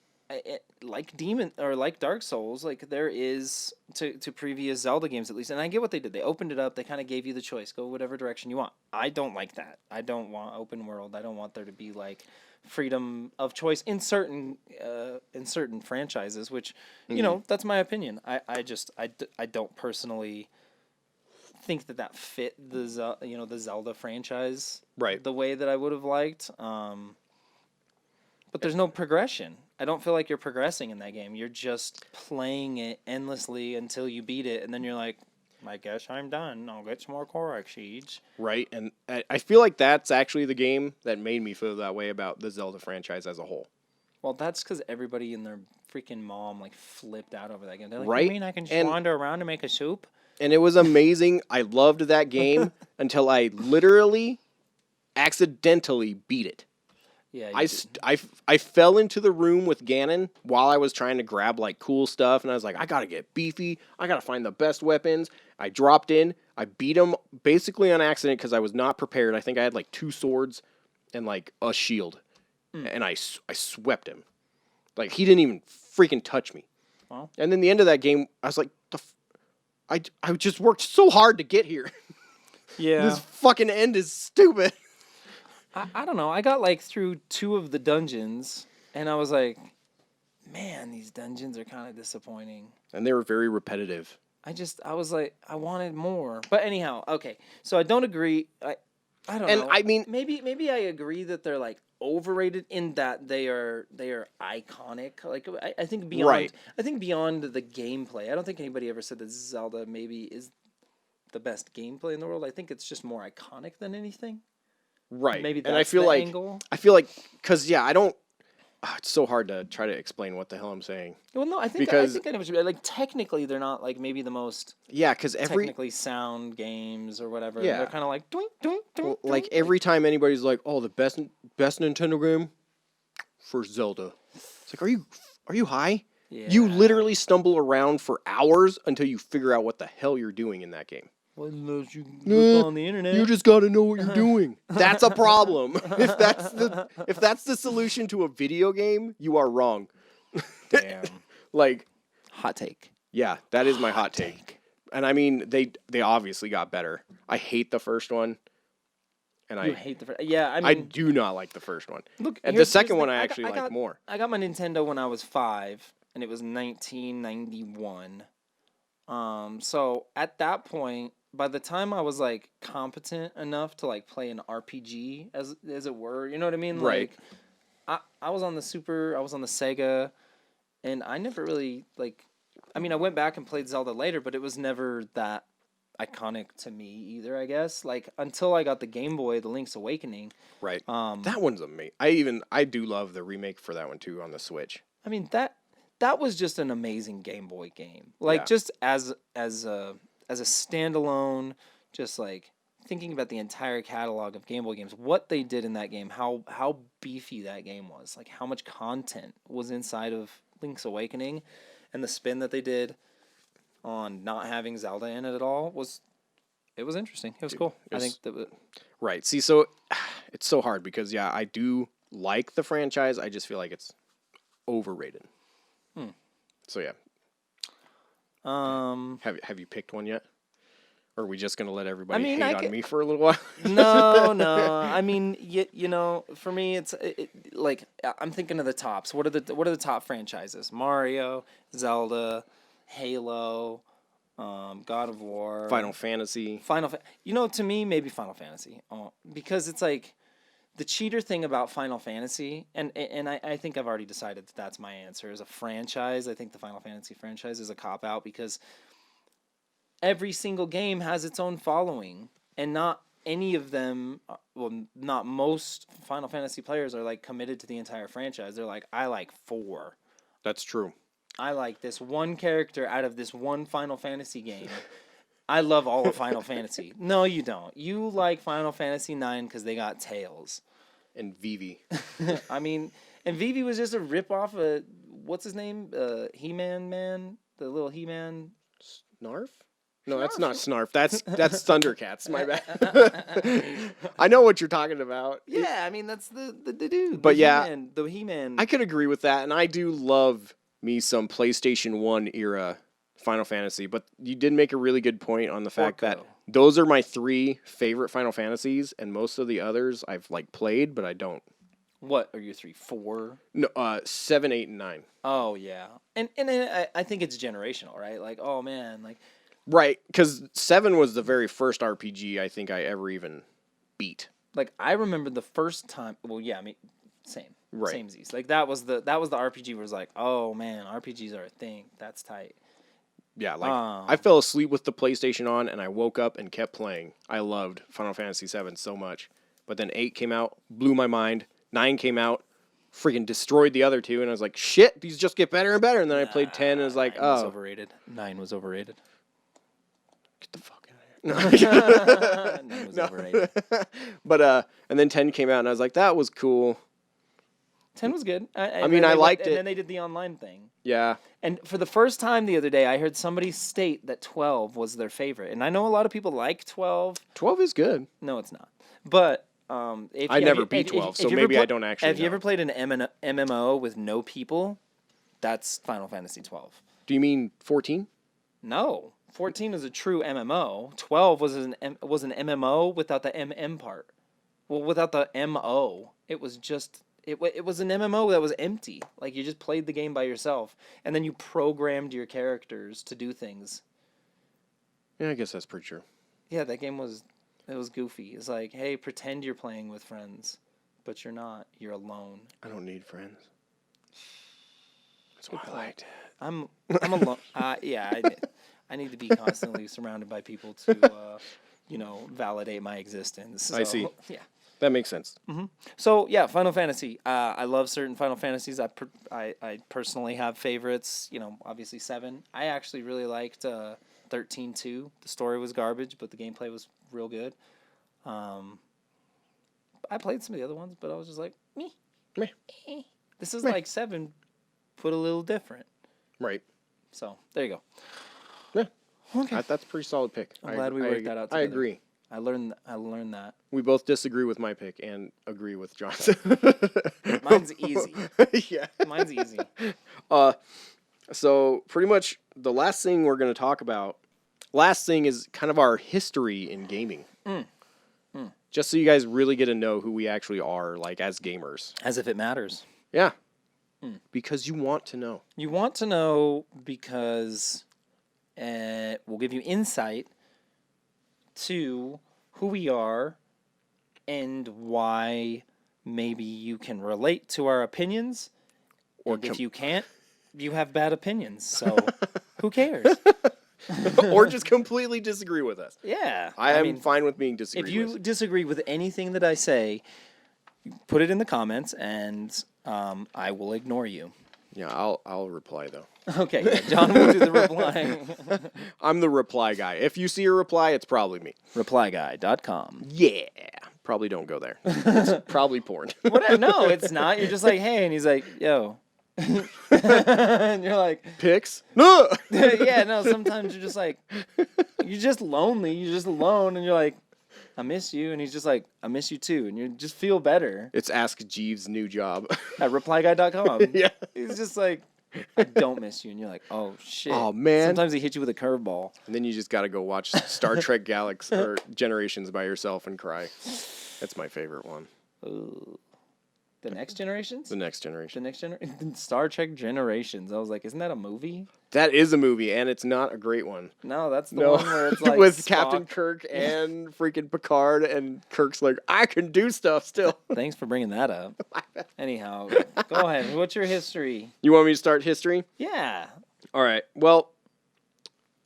Demon or like Dark Souls, like there is to previous Zelda games at least, and I get what they did. They opened it up. They kind of gave you the choice, go whatever direction you want. I don't like that. I don't want open world. I don't want there to be like freedom of choice in certain franchises, which you know, that's my opinion. I don't personally think that fit the Zelda franchise right the way that I would have liked. But there's no progression. I don't feel like you're progressing in that game. You're just playing it endlessly until you beat it, and then you're like, I guess I'm done. I'll get some more Korok seeds. Right, and I feel like that's actually the game that made me feel that way about the Zelda franchise as a whole. Well, that's because everybody and their freaking mom like flipped out over that game. They're like, right? You mean I can just wander around and make a soup? And it was amazing. I loved that game until I literally accidentally beat it. Yeah, I fell into the room with Ganon while I was trying to grab like cool stuff, and I was like, I gotta get beefy. I gotta find the best weapons. I dropped in. I beat him basically on accident because I was not prepared. I think I had like 2 swords and like a shield, and I swept him. Like he didn't even freaking touch me. Wow. And then the end of that game, I was like, I just worked so hard to get here. Yeah. This fucking end is stupid. I don't know. I got like through 2 of the dungeons, and I was like, man, these dungeons are kind of disappointing. And they were very repetitive. I was like, I wanted more. But anyhow, okay. So I don't agree. I don't know. And I mean, maybe I agree that they're like overrated in that they are iconic. Like I think beyond right. I think beyond the gameplay. I don't think anybody ever said that Zelda maybe is the best gameplay in the world. I think it's just more iconic than anything. Right. Maybe that's and I feel the like angle. because I don't. It's so hard to try to explain what the hell I'm saying. Well, no, I think I know what you mean. Like technically, they're not like maybe the most because technically sound games or whatever. Yeah. They're kind of like doink doink doink. Like every time anybody's like, "Oh, the best Nintendo game for Zelda," it's like, are you high? Yeah. You literally stumble around for hours until you figure out what the hell you're doing in that game. Well, unless you look on the internet. You just got to know what you're doing. That's a problem. If that's the solution to a video game, you are wrong. Damn. Like, hot take. Yeah, that is my hot take. And I mean, they obviously got better. I hate the first one. And you hate the first. Yeah, I mean, I do not like the first one. Look, and the second one I actually like more. I got my Nintendo when I was 5, and it was 1991. So at that point, by the time I was like competent enough to like play an RPG as it were, you know what I mean? Right. Like I was on the Sega, and I never really like. I mean, I went back and played Zelda later, but it was never that iconic to me either. I guess like until I got the Game Boy, the Link's Awakening. Right. That one's amazing. I do love the remake for that one too on the Switch. I mean that was just an amazing Game Boy game. Like just as a standalone, just like thinking about the entire catalog of Game Boy games, what they did in that game, how beefy that game was, like how much content was inside of Link's Awakening, and the spin that they did on not having Zelda in it at all was interesting. It was cool. I think that right. See, so it's so hard because I do like the franchise. I just feel like it's overrated. So yeah. Have you picked one yet? Or are we just gonna let everybody hate on me for a little while? No. I mean, you know, for me, it's like I'm thinking of the tops. What are the top franchises? Mario, Zelda, Halo, God of War, Final Fantasy. You know, to me, maybe Final Fantasy, because it's like the cheater thing about Final Fantasy, and I think I've already decided that that's my answer as a franchise. I think the Final Fantasy franchise is a cop-out because every single game has its own following, and not any of them, not most Final Fantasy players are like committed to the entire franchise. They're like, I like 4. That's true. I like this one character out of this one Final Fantasy game. I love all of Final Fantasy. No, you don't. You like Final Fantasy 9 because they got Tails. And Vivi. I mean, and Vivi was just a ripoff of, what's his name? He-Man man? The little He-Man? Snarf? No, that's not Snarf. That's Thundercats. My bad. I know what you're talking about. Yeah, I mean, that's the dude. But the He-Man. I could agree with that, and I do love me some PlayStation 1 era Final Fantasy, but you did make a really good point on the fact that those are my 3 favorite Final Fantasies, and most of the others I've like played, but I don't. What are your 3? 4? No, 7, 8, and 9. Oh yeah, and I think it's generational, right? Like, oh man, like. Right, because 7 was the very first RPG I think I ever even beat. Like, I remember the first time. Well, yeah, I mean, same. Right. Samesies. Like that was the RPG where it was like, oh man, RPGs are a thing. That's tight. Yeah, like I fell asleep with the PlayStation on, and I woke up and kept playing. I loved Final Fantasy 7 so much, but then 8 came out, blew my mind. 9 came out, freaking destroyed the other 2, and I was like, shit, these just get better and better. And then I played 10, and I was like, 9 was overrated. 9 was overrated. Get the fuck out of here. 9 was overrated. But and then 10 came out, and I was like, that was cool. 10 was good. I mean, I liked it. And then they did the online thing. Yeah. And for the first time the other day, I heard somebody state that 12 was their favorite. And I know a lot of people like 12. 12 is good. No, it's not. But I never beat 12, so maybe I don't actually Have you ever played an MMO with no people? That's Final Fantasy 12. Do you mean 14? No. 14 is a true MMO. 12 was an MMO without the MM part. Well, without the MO. It was just... It was an MMO that was empty. Like, you just played the game by yourself, and then you programmed your characters to do things. Yeah, I guess that's pretty true. Yeah, that game was goofy. It's like, hey, pretend you're playing with friends, but you're not. You're alone. I don't need friends. That's what I liked. I'm alone. Yeah, I need to be constantly surrounded by people to, validate my existence. So, I see. Yeah. That makes sense. Mm-hmm. So yeah, Final Fantasy. I love certain Final Fantasies. I personally have favorites. Obviously 7. I actually really liked 13 too. The story was garbage, but the gameplay was real good. I played some of the other ones, but I was just like, meh. This is like 7, put a little different. Right. So there you go. Yeah. Okay. That's a pretty solid pick. I'm glad we worked that out together. I agree. I learned that. We both disagree with my pick and agree with John's. Mine's easy. Yeah. Mine's easy. So pretty much the last thing we're going to talk about, is kind of our history in gaming. Just so you guys really get to know who we actually are, like, as gamers. As if it matters. Yeah. Because you want to know. You want to know because we'll give you insight to who we are and why maybe you can relate to our opinions. Or if you can't, you have bad opinions. So who cares? Or just completely disagree with us. Yeah. I mean, fine with being disagreed with. If you disagree with anything that I say, put it in the comments and I will ignore you. Yeah, I'll reply though. Okay, yeah, John will do the replying. I'm the reply guy. If you see a reply, it's probably me. Replyguy.com. Yeah. Probably don't go there. It's probably porn. No, it's not. You're just like, hey, and he's like, yo. And you're like, pics? No. Yeah, no, sometimes you're just like, you're just lonely. You're just alone, and you're like, I miss you. And he's just like, I miss you too. And you just feel better. It's Ask Jeeves' new job. At replyguy.com. Yeah. He's just like, I don't miss you. And you're like, oh, shit. Oh, man. Sometimes he hits you with a curveball. And then you just got to go watch Star Trek Galaxy or Generations by yourself and cry. That's my favorite one. Ooh. The Next Generations? The Next Generation. The Next Generation? Star Trek Generations. I was like, isn't that a movie? That is a movie, and it's not a great one. No, that's the one where it's like with Spock. Captain Kirk and freaking Picard, and Kirk's like, I can do stuff still. Thanks for bringing that up. Anyhow, go ahead. What's your history? You want me to start history? Yeah. All right. Well,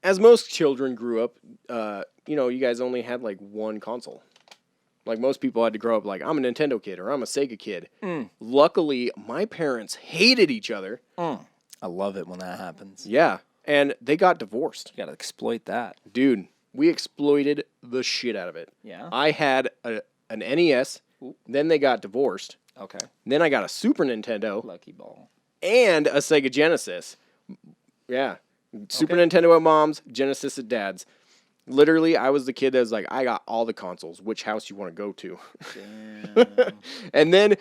as most children grew up, you guys only had like one console. Like most people had to grow up like, I'm a Nintendo kid or I'm a Sega kid. Luckily, my parents hated each other. I love it when that happens. Yeah. And they got divorced. You got to exploit that. Dude, we exploited the shit out of it. Yeah? I had an NES. Then they got divorced. Okay. Then I got a Super Nintendo. Lucky ball. And a Sega Genesis. Yeah. Super Nintendo at mom's, Genesis at dad's. Literally, I was the kid that was like, I got all the consoles. Which house you want to go to? Damn. And then,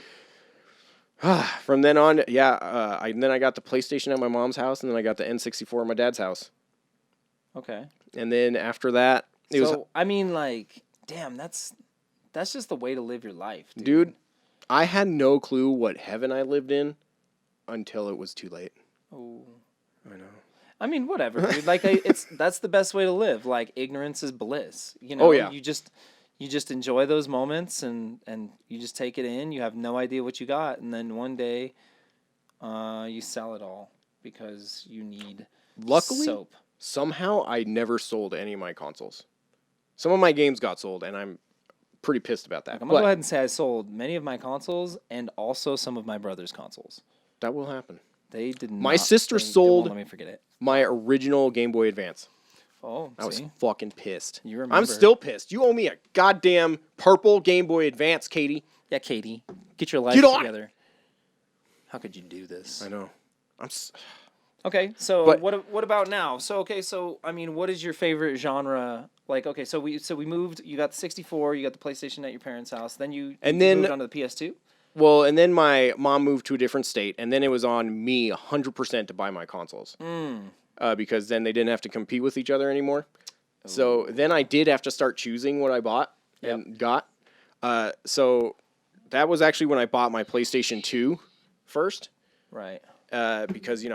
from then on, then I got the PlayStation at my mom's house, and then I got the N64 at my dad's house. Okay. And then after that, I mean, like, damn, that's just the way to live your life, dude. I had no clue what heaven I lived in until it was too late. Oh. I know. I mean, whatever, dude. Like, that's the best way to live. Like, ignorance is bliss. You know. Oh, yeah. You just enjoy those moments and you just take it in. You have no idea what you got, and then one day, you sell it all because you need Luckily, soap. Somehow I never sold any of my consoles. Some of my games got sold, and I'm pretty pissed about that. I'm gonna go ahead and say I sold many of my consoles and also some of my brother's consoles. That will happen. They did not. My sister sold. Let me forget it. My original Game Boy Advance. Oh, I was fucking pissed. You remember? I'm still pissed. You owe me a goddamn purple Game Boy Advance, Katie. Yeah, Katie, get your life together. How could you do this? I know. Okay, so But- what about now? So I mean, what is your favorite genre? Like, okay, so we moved. You got the 64. You got the PlayStation at your parents' house. Then you moved on to the PS2. Well, and then my mom moved to a different state, and then it was on me 100% to buy my consoles. Because then they didn't have to compete with each other anymore. So then I did have to start choosing what I bought and got. So that was actually when I bought my PlayStation 2 first. Right. Because,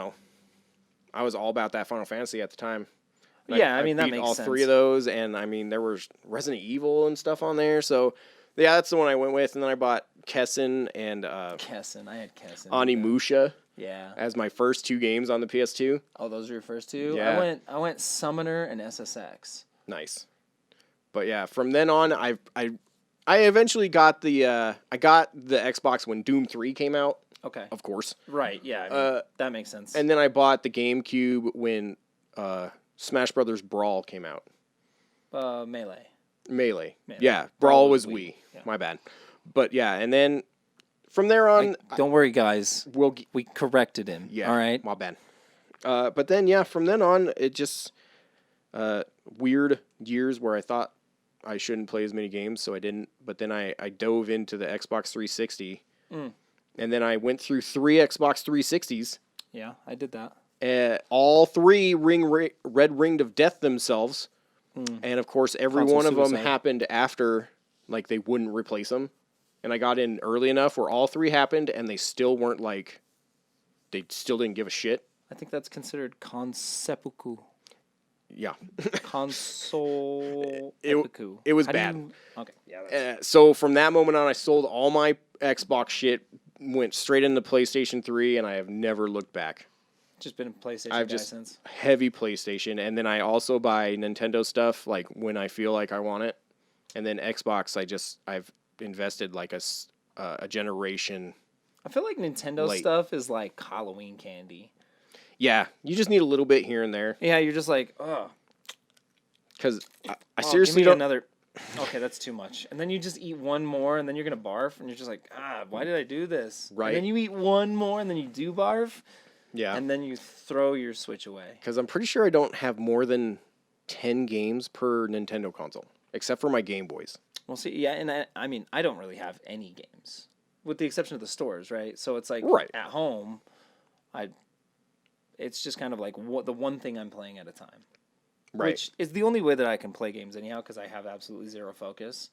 I was all about that Final Fantasy at the time. Yeah, I mean, that beat makes all sense. 3 of those, and I mean, there was Resident Evil and stuff on there. So, yeah, that's the one I went with. And then I bought Kessen and Kessen. I had Kessen. Onimusha. Yeah. As my first 2 games on the PS2. Oh, those are your first 2? Yeah. I went Summoner and SSX. Nice. But yeah, from then on, I eventually got the Xbox when Doom 3 came out. Okay. Of course. Right. Yeah. I mean, that makes sense. And then I bought the GameCube when Smash Brothers Brawl came out. Melee. Yeah, Brawl was Wii. Yeah. My bad. But yeah, and then from there on, don't worry, guys. We corrected him. Yeah. All right. My bad. But then yeah, from then on, it just weird years where I thought I shouldn't play as many games, so I didn't. But then I dove into the Xbox 360, and then I went through 3 Xbox 360s. Yeah, I did that. All 3 red ringed of death themselves, and of course every Console one of them suicide. happened after, like, they wouldn't replace them, and I got in early enough where all 3 happened, and they still weren't like, they still didn't give a shit. I think that's considered conseppuku. Yeah. Console. It was bad. Okay. Yeah. So from that moment on, I sold all my Xbox shit, went straight into PlayStation 3, and I have never looked back. Just been a PlayStation guy since. Heavy PlayStation, and then I also buy Nintendo stuff like when I feel like I want it, and then Xbox. I've invested like a generation. I feel like Nintendo stuff is like Halloween candy. Yeah, you just need a little bit here and there. Yeah, you're just like, oh. Because I seriously give me don't. Another. Okay, that's too much. And then you just eat one more, and then you're gonna barf, and you're just like, why did I do this? Right. And then you eat one more, and then you do barf. Yeah. And then you throw your Switch away. Because I'm pretty sure I don't have more than 10 games per Nintendo console, except for my Game Boys. Well, see, yeah, and I mean, I don't really have any games, with the exception of the stores, right? So it's like at home, it's just kind of like the one thing I'm playing at a time. Right. Which is the only way that I can play games anyhow, because I have absolutely zero focus.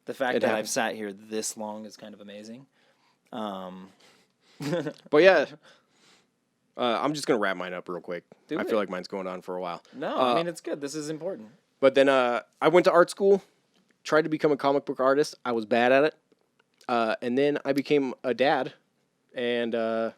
The fact that I've sat here this long is kind of amazing. But yeah, I'm just going to wrap mine up real quick. I feel like mine's going on for a while. No, I mean, it's good. This is important. But then I went to art school, tried to become a comic book artist. I was bad at it. And then I became a dad, and I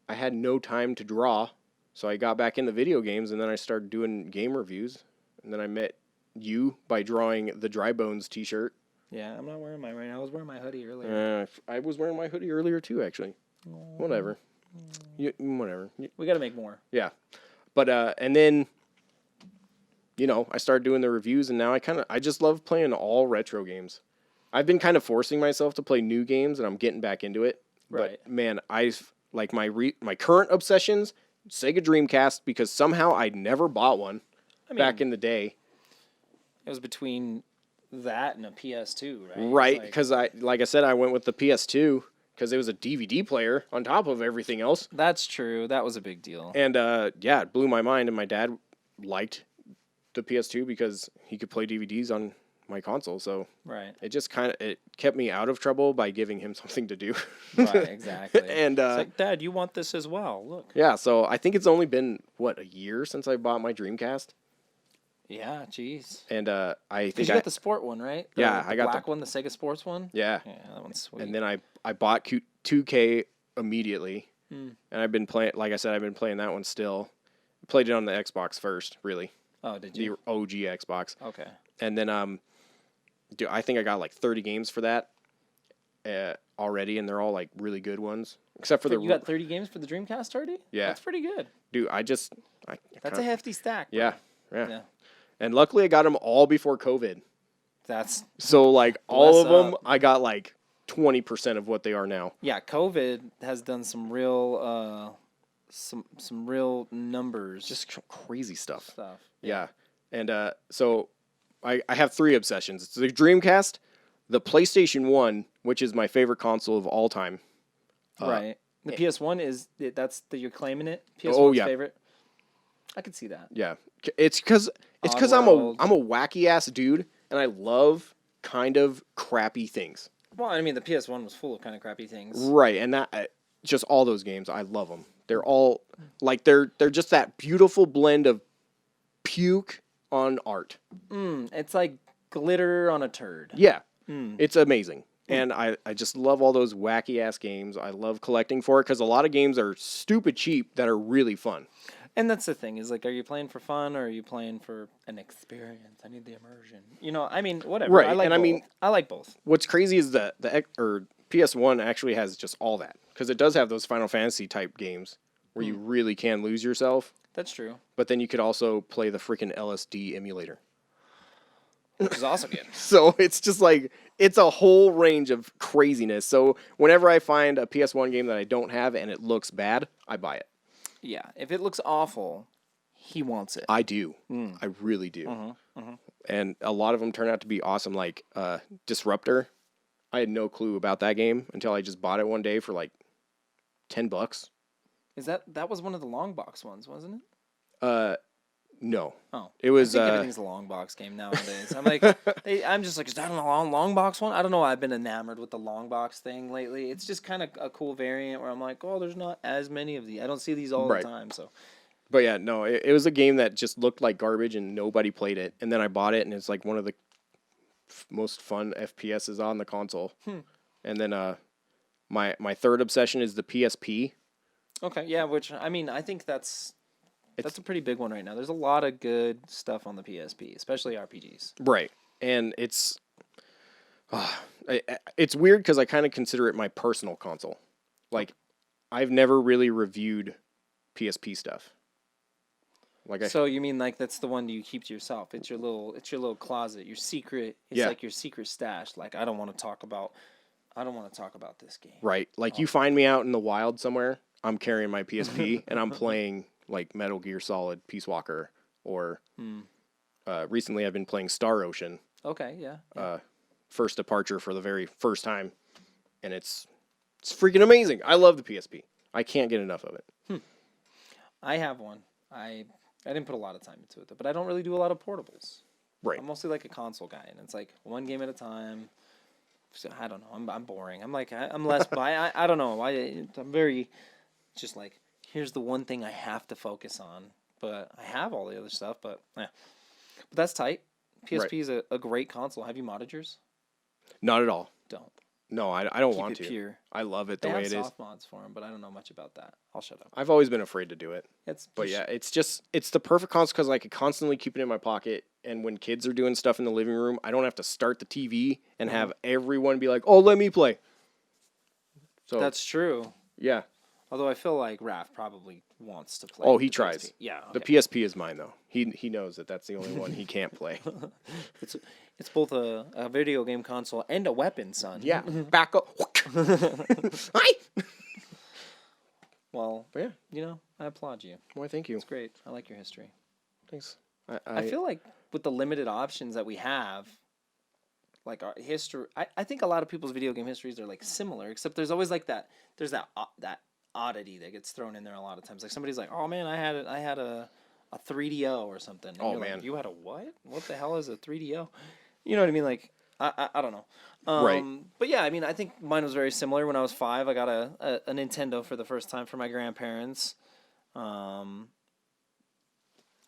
had no time to draw. So I got back into video games, and then I started doing game reviews. And then I met you by drawing the Dry Bones t-shirt. Yeah, I'm not wearing mine right now. I was wearing my hoodie earlier. I was wearing my hoodie earlier too, actually. Whatever. Whatever. We got to make more. Yeah. But, and then, I started doing the reviews, and now I just love playing all retro games. I've been kind of forcing myself to play new games, and I'm getting back into it. Right. But, man, my current obsessions, Sega Dreamcast, because somehow I never bought one back in the day. It was between that and a PS2, right? Right, because like I said, I went with the PS2 because it was a DVD player on top of everything else. That's true. That was a big deal. And, it blew my mind, and my dad liked the PS2 because he could play DVDs on my console, so it just it kept me out of trouble by giving him something to do. Right, exactly. And it's like, Dad, you want this as well? Look. Yeah, so I think it's only been a year since I bought my Dreamcast. Yeah, jeez. And I think you got the sport one, right? I got the black one, the Sega Sports one. Yeah, that one's sweet. And then I bought 2K immediately, and I've been playing. Like I said, I've been playing that one still. Played it on the Xbox first, really. Oh, did you? The OG Xbox. Okay. And then I think I got like 30 games for that already, and they're all like really good ones. Except for you got 30 games for the Dreamcast already? Yeah. That's pretty good. Dude, that's a hefty stack. Bro. Yeah. And luckily I got them all before COVID. That's so like all of them I got like 20% of what they are now. Yeah, COVID has done some real some real numbers. Just crazy stuff. Yeah. And so I have 3 obsessions. It's the Dreamcast, the PlayStation 1, which is my favorite console of all time. Right. The PS1 you're claiming it? PS1's favorite? I could see that. Yeah. It's because I'm a wacky ass dude and I love kind of crappy things. Well, I mean the PS1 was full of kind of crappy things. Right, and that just all those games, I love them. They're all like they're just that beautiful blend of puke on art. It's like glitter on a turd. Yeah. It's amazing. And I just love all those wacky ass games. I love collecting for it because a lot of games are stupid cheap that are really fun. And that's the thing is like, are you playing for fun or are you playing for an experience? I need the immersion. I mean, whatever. Right. I like both. I like both. What's crazy is the PS1 actually has just all that because it does have those Final Fantasy type games where you really can lose yourself. That's true. But then you could also play the freaking LSD emulator. Which is also good. So it's just like, it's a whole range of craziness. So whenever I find a PS1 game that I don't have and it looks bad, I buy it. Yeah. If it looks awful, he wants it. I do. I really do. And a lot of them turn out to be awesome. Like Disruptor. I had no clue about that game until I just bought it one day for like $10. Is that was one of the long box ones, wasn't it? No. Oh, it was. I think everything's a long box game nowadays. I'm like, I'm just like, is that a long box one? I don't know. I've been enamored with the long box thing lately. It's just kind of a cool variant where I'm like, oh, there's not as many of these. I don't see these all the time. So, but yeah, no, it was a game that just looked like garbage and nobody played it. And then I bought it and it's like one of the most fun FPSs on the console. And then my third obsession is the PSP. Okay, yeah, which I mean, I think that's a pretty big one right now. There's a lot of good stuff on the PSP, especially RPGs. Right. And it's weird because I kind of consider it my personal console. Like, I've never really reviewed PSP stuff. So you mean like that's the one you keep to yourself? It's your little closet, your secret. It's like your secret stash. Like I don't want to talk about this game. Right. Like you find me out in the wild somewhere, I'm carrying my PSP and I'm playing like Metal Gear Solid, Peace Walker, or recently I've been playing Star Ocean. Okay, yeah. First departure for the very first time, and it's freaking amazing. I love the PSP. I can't get enough of it. I have one. I didn't put a lot of time into it, but I don't really do a lot of portables. Right. I'm mostly like a console guy, and it's like one game at a time. So I don't know. I'm boring. I'm like I'm less by. I don't know. I'm very just like here's the one thing I have to focus on, but I have all the other stuff. But that's tight. PSP is a great console. Have you modded yours? Not at all. Don't. No, I don't Keep want it to. pure. I love it They the way have it is. soft mods for them, but I don't know much about that. I'll shut up. I've always been afraid to do it. But yeah, it's the perfect console because I could constantly keep it in my pocket. And when kids are doing stuff in the living room, I don't have to start the TV and have everyone be like, "Oh, let me play." So that's true. Yeah. Although I feel like Raph probably wants to play. Oh, he the tries. PSP. Yeah. The Okay. PSP is mine though. He knows that that's the only one he can't play. It's both a video game console and a weapon, son. Yeah. Back up. Hi. Well, But yeah, I applaud you. Why, thank you. It's great. I like your history. Thanks. I feel like with the limited options that we have, like our history, I think a lot of people's video game histories are like similar, except there's always like that oddity that gets thrown in there a lot of times. Like somebody's like, "Oh man, I had a 3DO or something." And Oh you're man, like, you had a what? What the hell is a 3DO? You know what I mean? Like I don't know. Right. But yeah, I mean, I think mine was very similar. When I was 5, I got a Nintendo for the first time from my grandparents.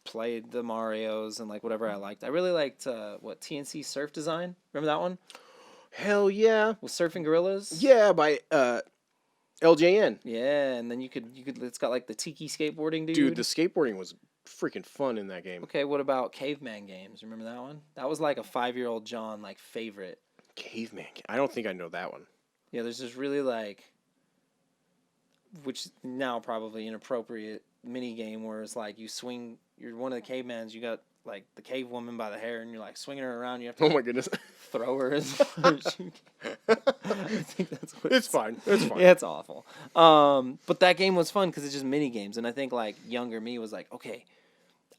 Played the Marios and like whatever I liked. I really liked TNC Surf Design. Remember that one? Hell yeah. With surfing gorillas. Yeah, by LJN. Yeah, and then you could it's got like the tiki skateboarding dude. Dude, the skateboarding was freaking fun in that game. Okay, what about Caveman Games? Remember that one? That was like a 5-year-old John like favorite. Caveman. I don't think I know that one. Yeah, there's this really like, which now probably inappropriate mini game where it's like you swing. You're one of the cavemans. You got like the cave woman by the hair, and you're like swinging her around. You have to. Oh my goodness. Throw her as far as you can. I think that's what It's fine. It's fine. Yeah, it's awful. But that game was fun because it's just mini games, and I think like younger me was like, okay,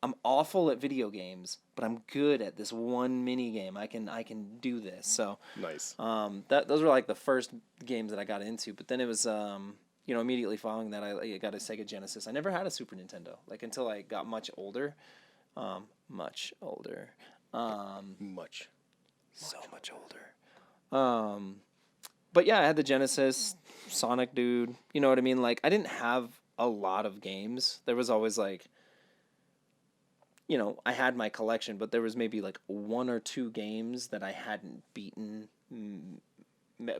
I'm awful at video games, but I'm good at this one mini game. I can do this. So Nice. those were like the first games that I got into. But then it was immediately following that I got a Sega Genesis. I never had a Super Nintendo like until I got much older. Much older. So much older. But yeah, I had the Genesis, Sonic Dude. You know what I mean? Like, I didn't have a lot of games. There was always like, I had my collection, but there was maybe like 1 or 2 games that I hadn't beaten.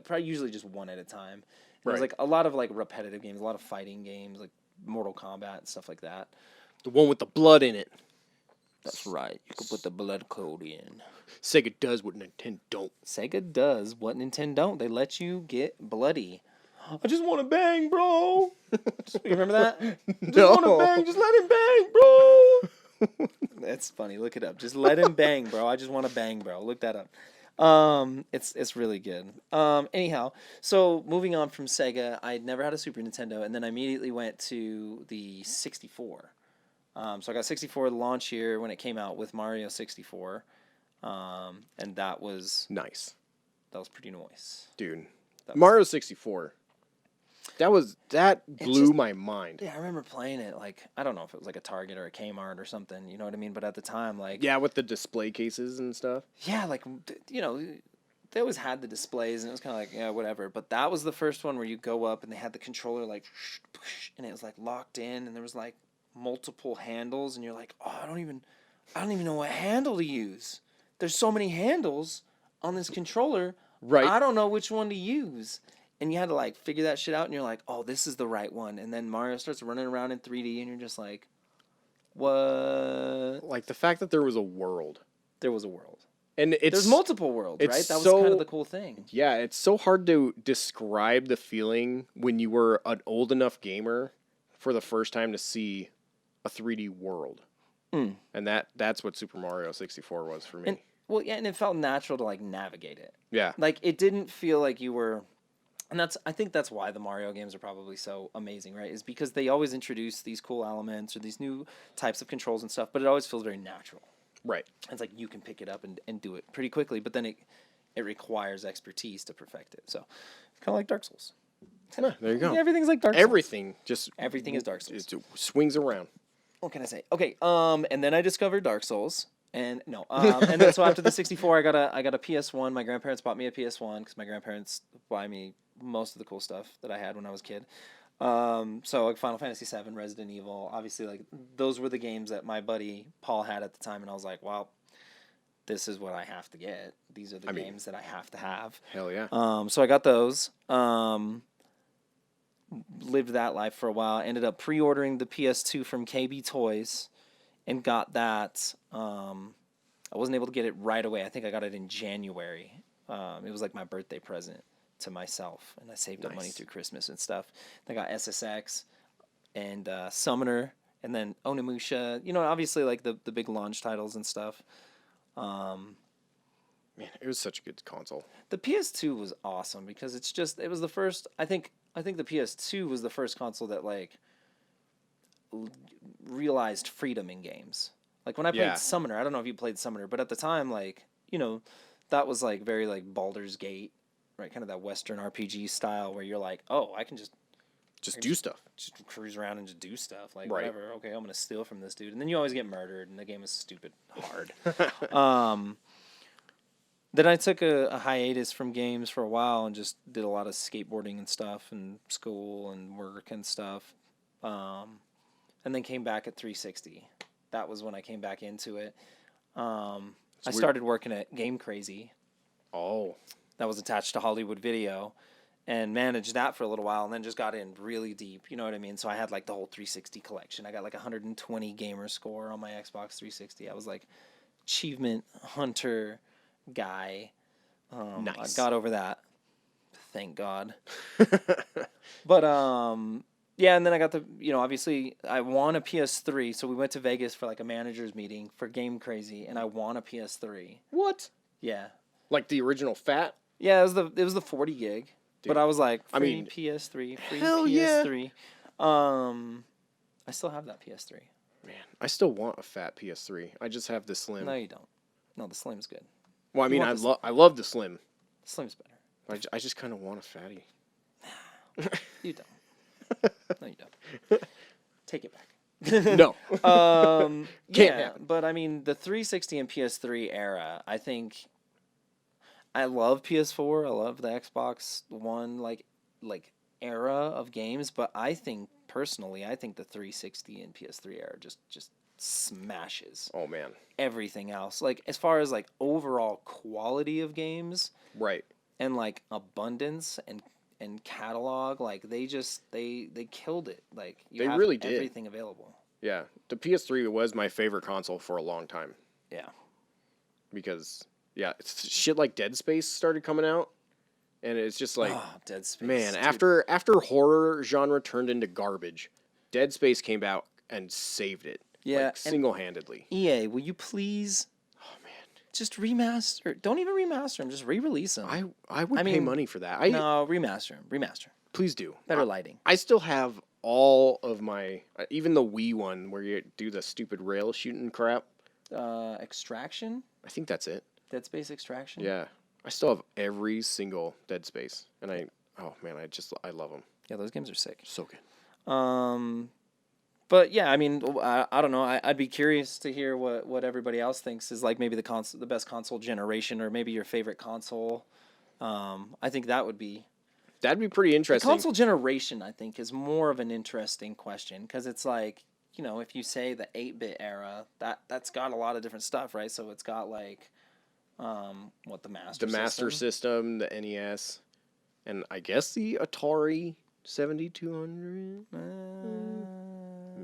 Probably usually just one at a time. There was like a lot of like repetitive games, a lot of fighting games, like Mortal Kombat and stuff like that. The one with the blood in it. That's right. You can put the blood code in. Sega does what Nintendo don't. Sega does what Nintendo don't. They let you get bloody. I just want to bang, bro. You remember that? Just want to bang. Just let him bang, bro. That's funny. Look it up. Just let him bang, bro. I just want to bang, bro. Look that up. It's really good. Anyhow, so moving on from Sega, I'd never had a Super Nintendo, and then I immediately went to the 64. So I got 64 launch year when it came out with Mario 64. And that was nice. That was pretty nice. Dude. Mario 64. That blew my mind. Yeah, I remember playing it like, I don't know if it was like a Target or a Kmart or something, you know what I mean? But at the time, like... Yeah, with the display cases and stuff. Yeah, like, they always had the displays and it was kind of like, yeah, whatever. But that was the first one where you go up and they had the controller like, and it was like locked in and there was like multiple handles and you're like, oh, I don't even know what handle to use. There's so many handles on this controller. Right. I don't know which one to use. And you had to like figure that shit out and you're like, oh, this is the right one. And then Mario starts running around in 3D and you're just like, what? Like the fact that there was a world. There was a world. And there's multiple worlds, right? That was kind of the cool thing. Yeah, it's so hard to describe the feeling when you were an old enough gamer for the first time to see a 3D world. And that's what Super Mario 64 was for me. And it felt natural to like navigate it. Yeah. Like it didn't feel like you were, and I think that's why the Mario games are probably so amazing, right? Is because they always introduce these cool elements or these new types of controls and stuff, but it always feels very natural. Right. It's like you can pick it up and do it pretty quickly, but then it requires expertise to perfect it. So it's kind of like Dark Souls. Yeah, there you go. Everything's like Dark Souls. Everything is Dark Souls. It swings around. What can I say? Okay, and then I discovered Dark Souls, and then so after the 64, I got a PS1. My grandparents bought me a PS1 because my grandparents buy me most of the cool stuff that I had when I was a kid. So like Final Fantasy VII, Resident Evil, obviously like those were the games that my buddy Paul had at the time, and I was like, well, this is what I have to get. These are the games that I have to have. Hell yeah. So I got those. Lived that life for a while. Ended up pre-ordering the PS2 from KB Toys, and got that. I wasn't able to get it right away. I think I got it in January. It was like my birthday present to myself, and I saved up money through Christmas and stuff. I got SSX and Summoner, and then Onimusha. You know, obviously like the big launch titles and stuff. Man, it was such a good console. The PS2 was awesome because it was the first. I think the PS2 was the first console that like realized freedom in games. Like when I played Summoner, I don't know if you played Summoner, but at the time, like, you know, that was like very like Baldur's Gate, right? Kind of that Western RPG style where you're like, oh, I can just do stuff. Just cruise around and just do stuff. Like, whatever. Okay, I'm going to steal from this dude. And then you always get murdered, and the game is stupid hard. Then I took a hiatus from games for a while and just did a lot of skateboarding and stuff and school and work and stuff. And then came back at 360. That was when I came back into it. I started working at Game Crazy. Oh. That was attached to Hollywood Video, and managed that for a little while, and then just got in really deep. You know what I mean? So I had like the whole 360 collection. I got like 120 gamer score on my Xbox 360. I was like achievement hunter guy. Nice. I got over that. Thank God. But yeah, and then I got obviously I won a PS3, so we went to Vegas for like a manager's meeting for Game Crazy, and I won a PS3. What? Yeah. Like the original fat? Yeah, it was the 40 gig. Dude, but I was like, free PS3, free PS3. Yeah. I still have that PS3. Man, I still want a fat PS3. I just have the slim. No, you don't. No, the slim's good. Well, I mean, I love the slim. The slim's better. I just kind of want a fatty. You don't. No, you don't. Take it back. No. Yeah, but I mean, the 360 and PS3 era, I think I love PS4. I love the Xbox One like era of games, but I think personally, the 360 and PS3 era just smashes. Oh man. Everything else. Like as far as like overall quality of games. Right. And like abundance and catalog, like they killed it. Like they really did. Everything available. Yeah. The PS3 was my favorite console for a long time. Yeah. Because shit like Dead Space started coming out, and it's just like, Dead Space. Man, dude. after horror genre turned into garbage, Dead Space came out and saved it. Yeah, like, single-handedly. EA, will you please? Oh man, just remaster. Don't even remaster them. Just re-release them. I would pay money for that. No, remaster them. Remaster. Please do. Better lighting. I still have all of my, even the Wii one where you do the stupid rail shooting crap. Extraction. I think that's it. Dead Space Extraction? Yeah. I still have every single Dead Space. And I love them. Yeah, those games are sick. So good. But yeah, I mean, I don't know. I'd be curious to hear what everybody else thinks is like maybe the best console generation, or maybe your favorite console. I think that'd be pretty interesting. The console generation, I think, is more of an interesting question because it's like, you know, if you say the 8-bit era, that's got a lot of different stuff, right? So it's got like the Master System, the NES, and I guess the Atari 7200.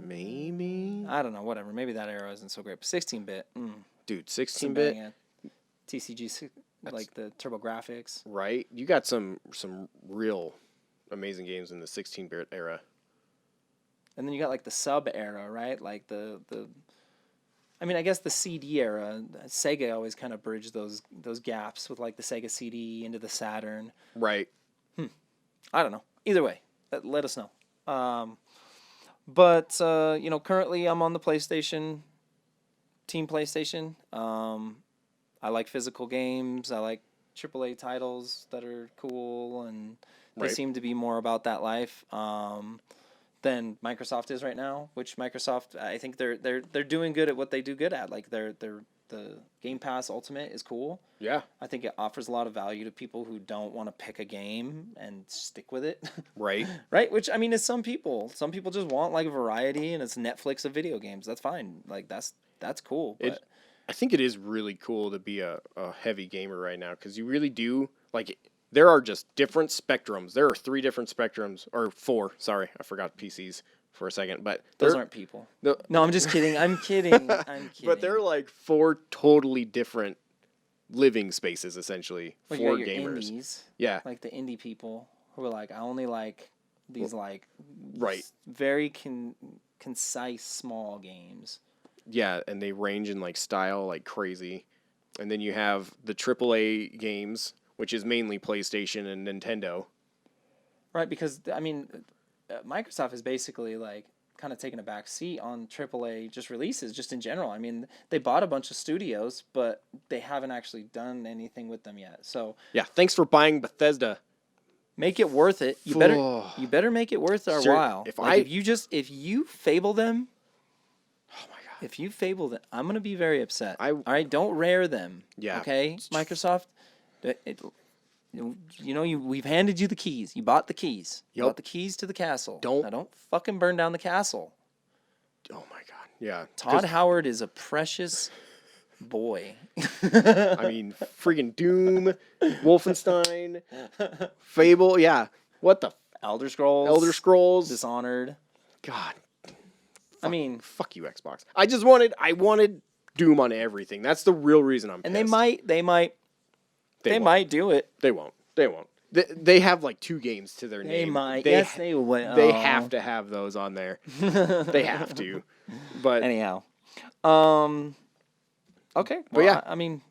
Maybe. I don't know. Whatever. Maybe that era isn't so great. But 16-bit. Dude, 16-bit. TCG, like the TurboGrafx. Right. You got some real amazing games in the 16-bit era. And then you got like the sub era, right? Like the I mean, I guess the CD era, Sega always kind of bridged those gaps with like the Sega CD into the Saturn. Right. I don't know. Either way, let us know. But you know, currently I'm on the PlayStation, Team PlayStation. I like physical games. I like AAA titles that are cool, and they seem to be more about that life than Microsoft is right now. Which Microsoft, I think they're doing good at what they do good at. Like the Game Pass Ultimate is cool. Yeah. I think it offers a lot of value to people who don't want to pick a game and stick with it. Right. Right? Which, I mean, is some people. Some people just want like variety, and it's Netflix of video games. That's fine. Like that's cool. But I think it is really cool to be a heavy gamer right now because you really do like. There are just different spectrums. There are 3 different spectrums, or 4. Sorry, I forgot PCs for a second, but those aren't people. No, I'm just kidding. I'm kidding. I'm kidding. But they're like 4 totally different living spaces, essentially, for gamers. Indies, yeah, like the indie people who are like, I only like these right, very concise small games. Yeah, and they range in like style like crazy, and then you have the AAA games, which is mainly PlayStation and Nintendo. Right, because I mean, Microsoft is basically like kind of taking a back seat on AAA just releases, just in general. I mean, they bought a bunch of studios, but they haven't actually done anything with them yet. So yeah, thanks for buying Bethesda. Make it worth it. You better make it worth our while. If you Fable them, oh my god, if you Fable them, I'm gonna be very upset. All right, don't rare them. Yeah. Okay, Microsoft. We've handed you the keys. You bought the keys. You bought the keys to the castle. Don't fucking burn down the castle. Oh my god. Yeah. Todd Howard is a precious boy. I mean, freaking Doom, Wolfenstein, Fable. Yeah. What the Elder Scrolls. Dishonored. God. Fuck you, Xbox. I wanted Doom on everything. That's the real reason I'm pissed. And they might do it. They won't. They have like 2 games to their name. They might. Yes, they will. They have to have those on there. They have to. But anyhow, okay. Well, but yeah, I mean,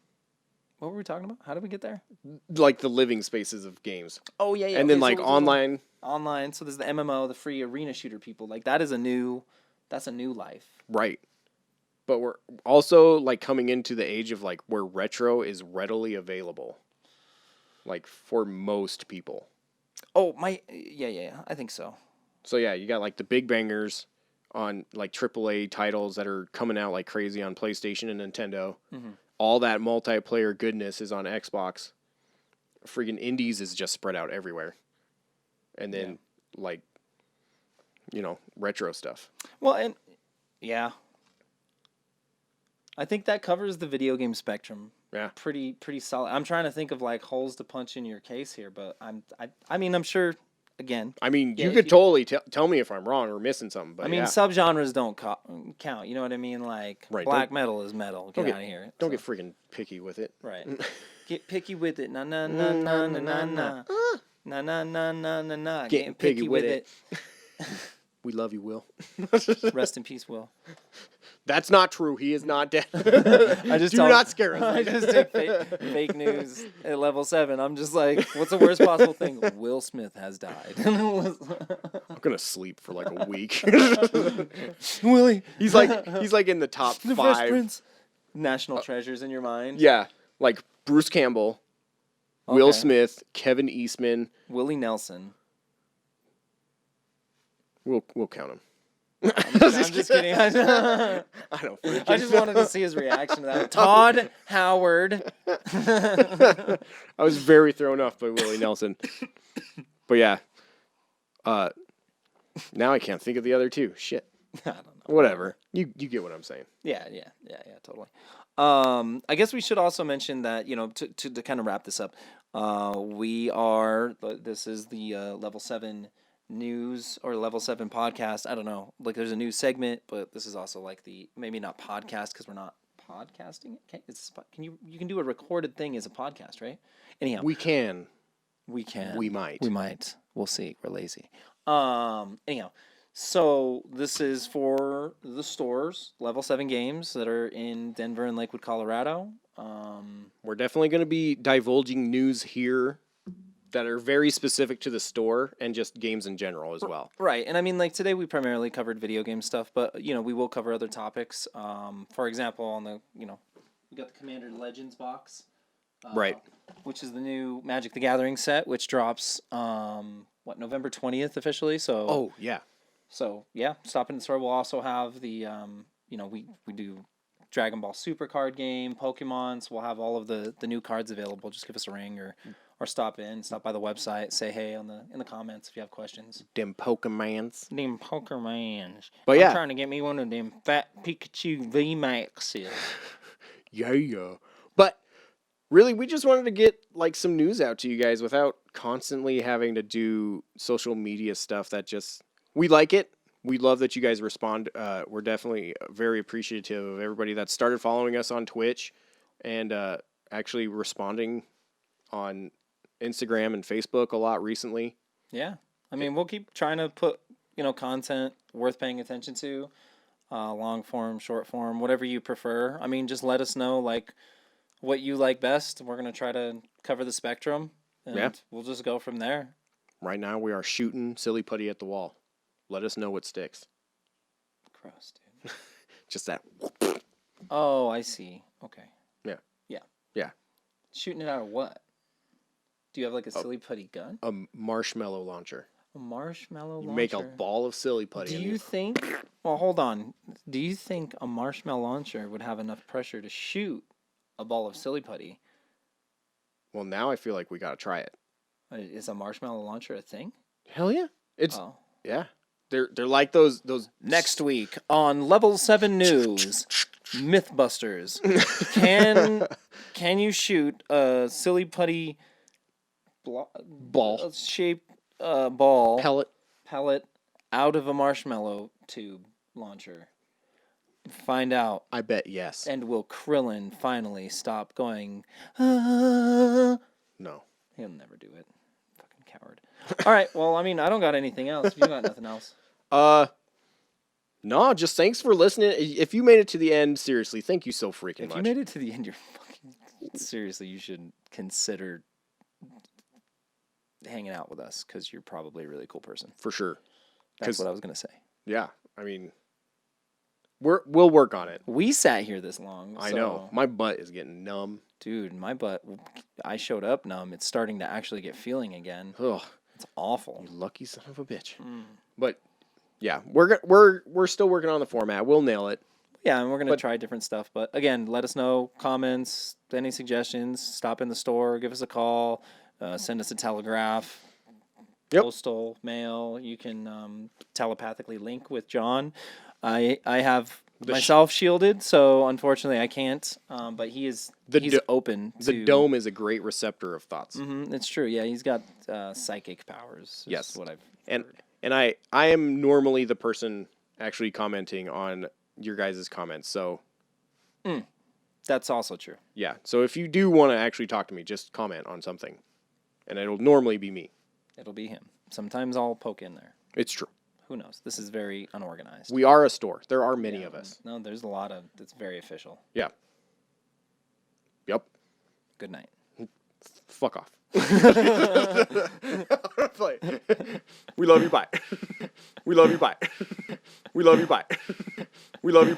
what were we talking about? How did we get there? Like the living spaces of games. Oh yeah. And then like online. Online. So there's the MMO, the free arena shooter people. Like that's a new life. Right. But we're also like coming into the age of like where retro is readily available. Like for most people. Oh, yeah, I think so. So yeah, you got like the big bangers on like AAA titles that are coming out like crazy on PlayStation and Nintendo. Mm-hmm. All that multiplayer goodness is on Xbox. Freaking indies is just spread out everywhere. And then like, retro stuff. Well, and yeah. I think that covers the video game spectrum. Yeah. Pretty solid. I'm trying to think of like holes to punch in your case here, but I'm sure again. I mean, you could totally tell me if I'm wrong or missing something, but subgenres don't count. You know what I mean? Like black metal is metal. Get out of here. Don't get freaking picky with it. Right. Get picky with it. Na na na na na na na. Na na na na na na. Getting picky with it. We love you, Will. Rest in peace, Will. That's not true. He is not dead. Do not scare us. I just take fake news at level 7. I'm just like, what's the worst possible thing? Will Smith has died. I'm gonna sleep for like a week. Willie, he's like in the top 5 Fresh Prince. National treasures in your mind. Yeah, like Bruce Campbell, Will Smith, Kevin Eastman, Willie Nelson. We'll count him. I'm just kidding. I don't. I just wanted to see his reaction to that. Todd Howard. I was very thrown off by Willie Nelson. But yeah. Now I can't think of the other 2. Shit. I don't know. Whatever. You get what I'm saying. Yeah, totally. I guess we should also mention that, to kind of wrap this up, this is the Level 7 news or Level 7 podcast. I don't know. Like there's a new segment, but this is also like maybe not podcast because we're not podcasting. Okay, you can do a recorded thing as a podcast, right? Anyhow, we can. We might. We'll see. We're lazy. Anyhow, so this is for the stores, Level 7 games that are in Denver and Lakewood, Colorado. We're definitely going to be divulging news here that are very specific to the store and just games in general as well. Right. And I mean, like today we primarily covered video game stuff, but we will cover other topics. For example, on the, we got the Commander Legends box. Right. Which is the new Magic the Gathering set, which drops, November 20th officially. So. Oh, yeah. So, yeah, stop in the store. We'll also have the, we do Dragon Ball Super card game, Pokemon. So we'll have all of the new cards available. Just give us a ring or stop by the website, say hey in the comments if you have questions. Them Pokemons. But yeah. I'm trying to get me one of them fat Pikachu VMAXs. Yeah. But really, we just wanted to get like some news out to you guys without constantly having to do social media stuff that just, we like it. We love that you guys respond. We're definitely very appreciative of everybody that started following us on Twitch and actually responding on Instagram and Facebook a lot recently. Yeah. I mean, we'll keep trying to put, content worth paying attention to, long form, short form, whatever you prefer. I mean, just let us know, like, what you like best. We're going to try to cover the spectrum, and we'll just go from there. Right now, we are shooting silly putty at the wall. Let us know what sticks. Gross, dude. Just that. Oh, I see. Okay. Yeah. Shooting it out of what? Do you have like a silly putty gun? A marshmallow launcher. A marshmallow launcher? You make a ball of silly putty. Do you think... Well, hold on. Do you think a marshmallow launcher would have enough pressure to shoot a ball of silly putty? Well, now I feel like we got to try it. Is a marshmallow launcher a thing? Hell yeah. Yeah. They're like those... Next week on Level 7 News, Mythbusters. Can you shoot a silly putty ball shaped ball pellet out of a marshmallow tube launcher? Find out. I bet yes. And will Krillin finally stop going? No, he'll never do it. Fucking coward. All right. Well, I mean, I don't got anything else. You got nothing else. No, just thanks for listening. If you made it to the end, seriously, thank you so freaking much. If you made it to the end, you're fucking... Seriously, you should consider hanging out with us because you're probably a really cool person. For sure. That's what I was going to say. Yeah, I mean, we'll work on it. We sat here this long. I know. My butt is getting numb. Dude, my butt, I showed up numb. It's starting to actually get feeling again. Ugh. It's awful. You lucky son of a bitch. But... yeah, we're still working on the format. We'll nail it. Yeah, and we're going to try different stuff. But again, let us know, comments, any suggestions. Stop in the store, give us a call, send us a telegraph, postal, mail. You can telepathically link with John. I have myself shielded, so unfortunately I can't. But he's open. The dome is a great receptor of thoughts. Mm-hmm, it's true. Yeah, he's got psychic powers. Yes, what I've heard. And I am normally the person actually commenting on your guys' comments, so... That's also true. Yeah, so if you do want to actually talk to me, just comment on something. And it'll normally be me. It'll be him. Sometimes I'll poke in there. It's true. Who knows? This is very unorganized. We are a store. There are many of us. No, there's a lot of... It's very official. Yeah. Yep. Good night. Fuck off. We love you, bye. We love you, bye. We love you, bye. We love you, bye.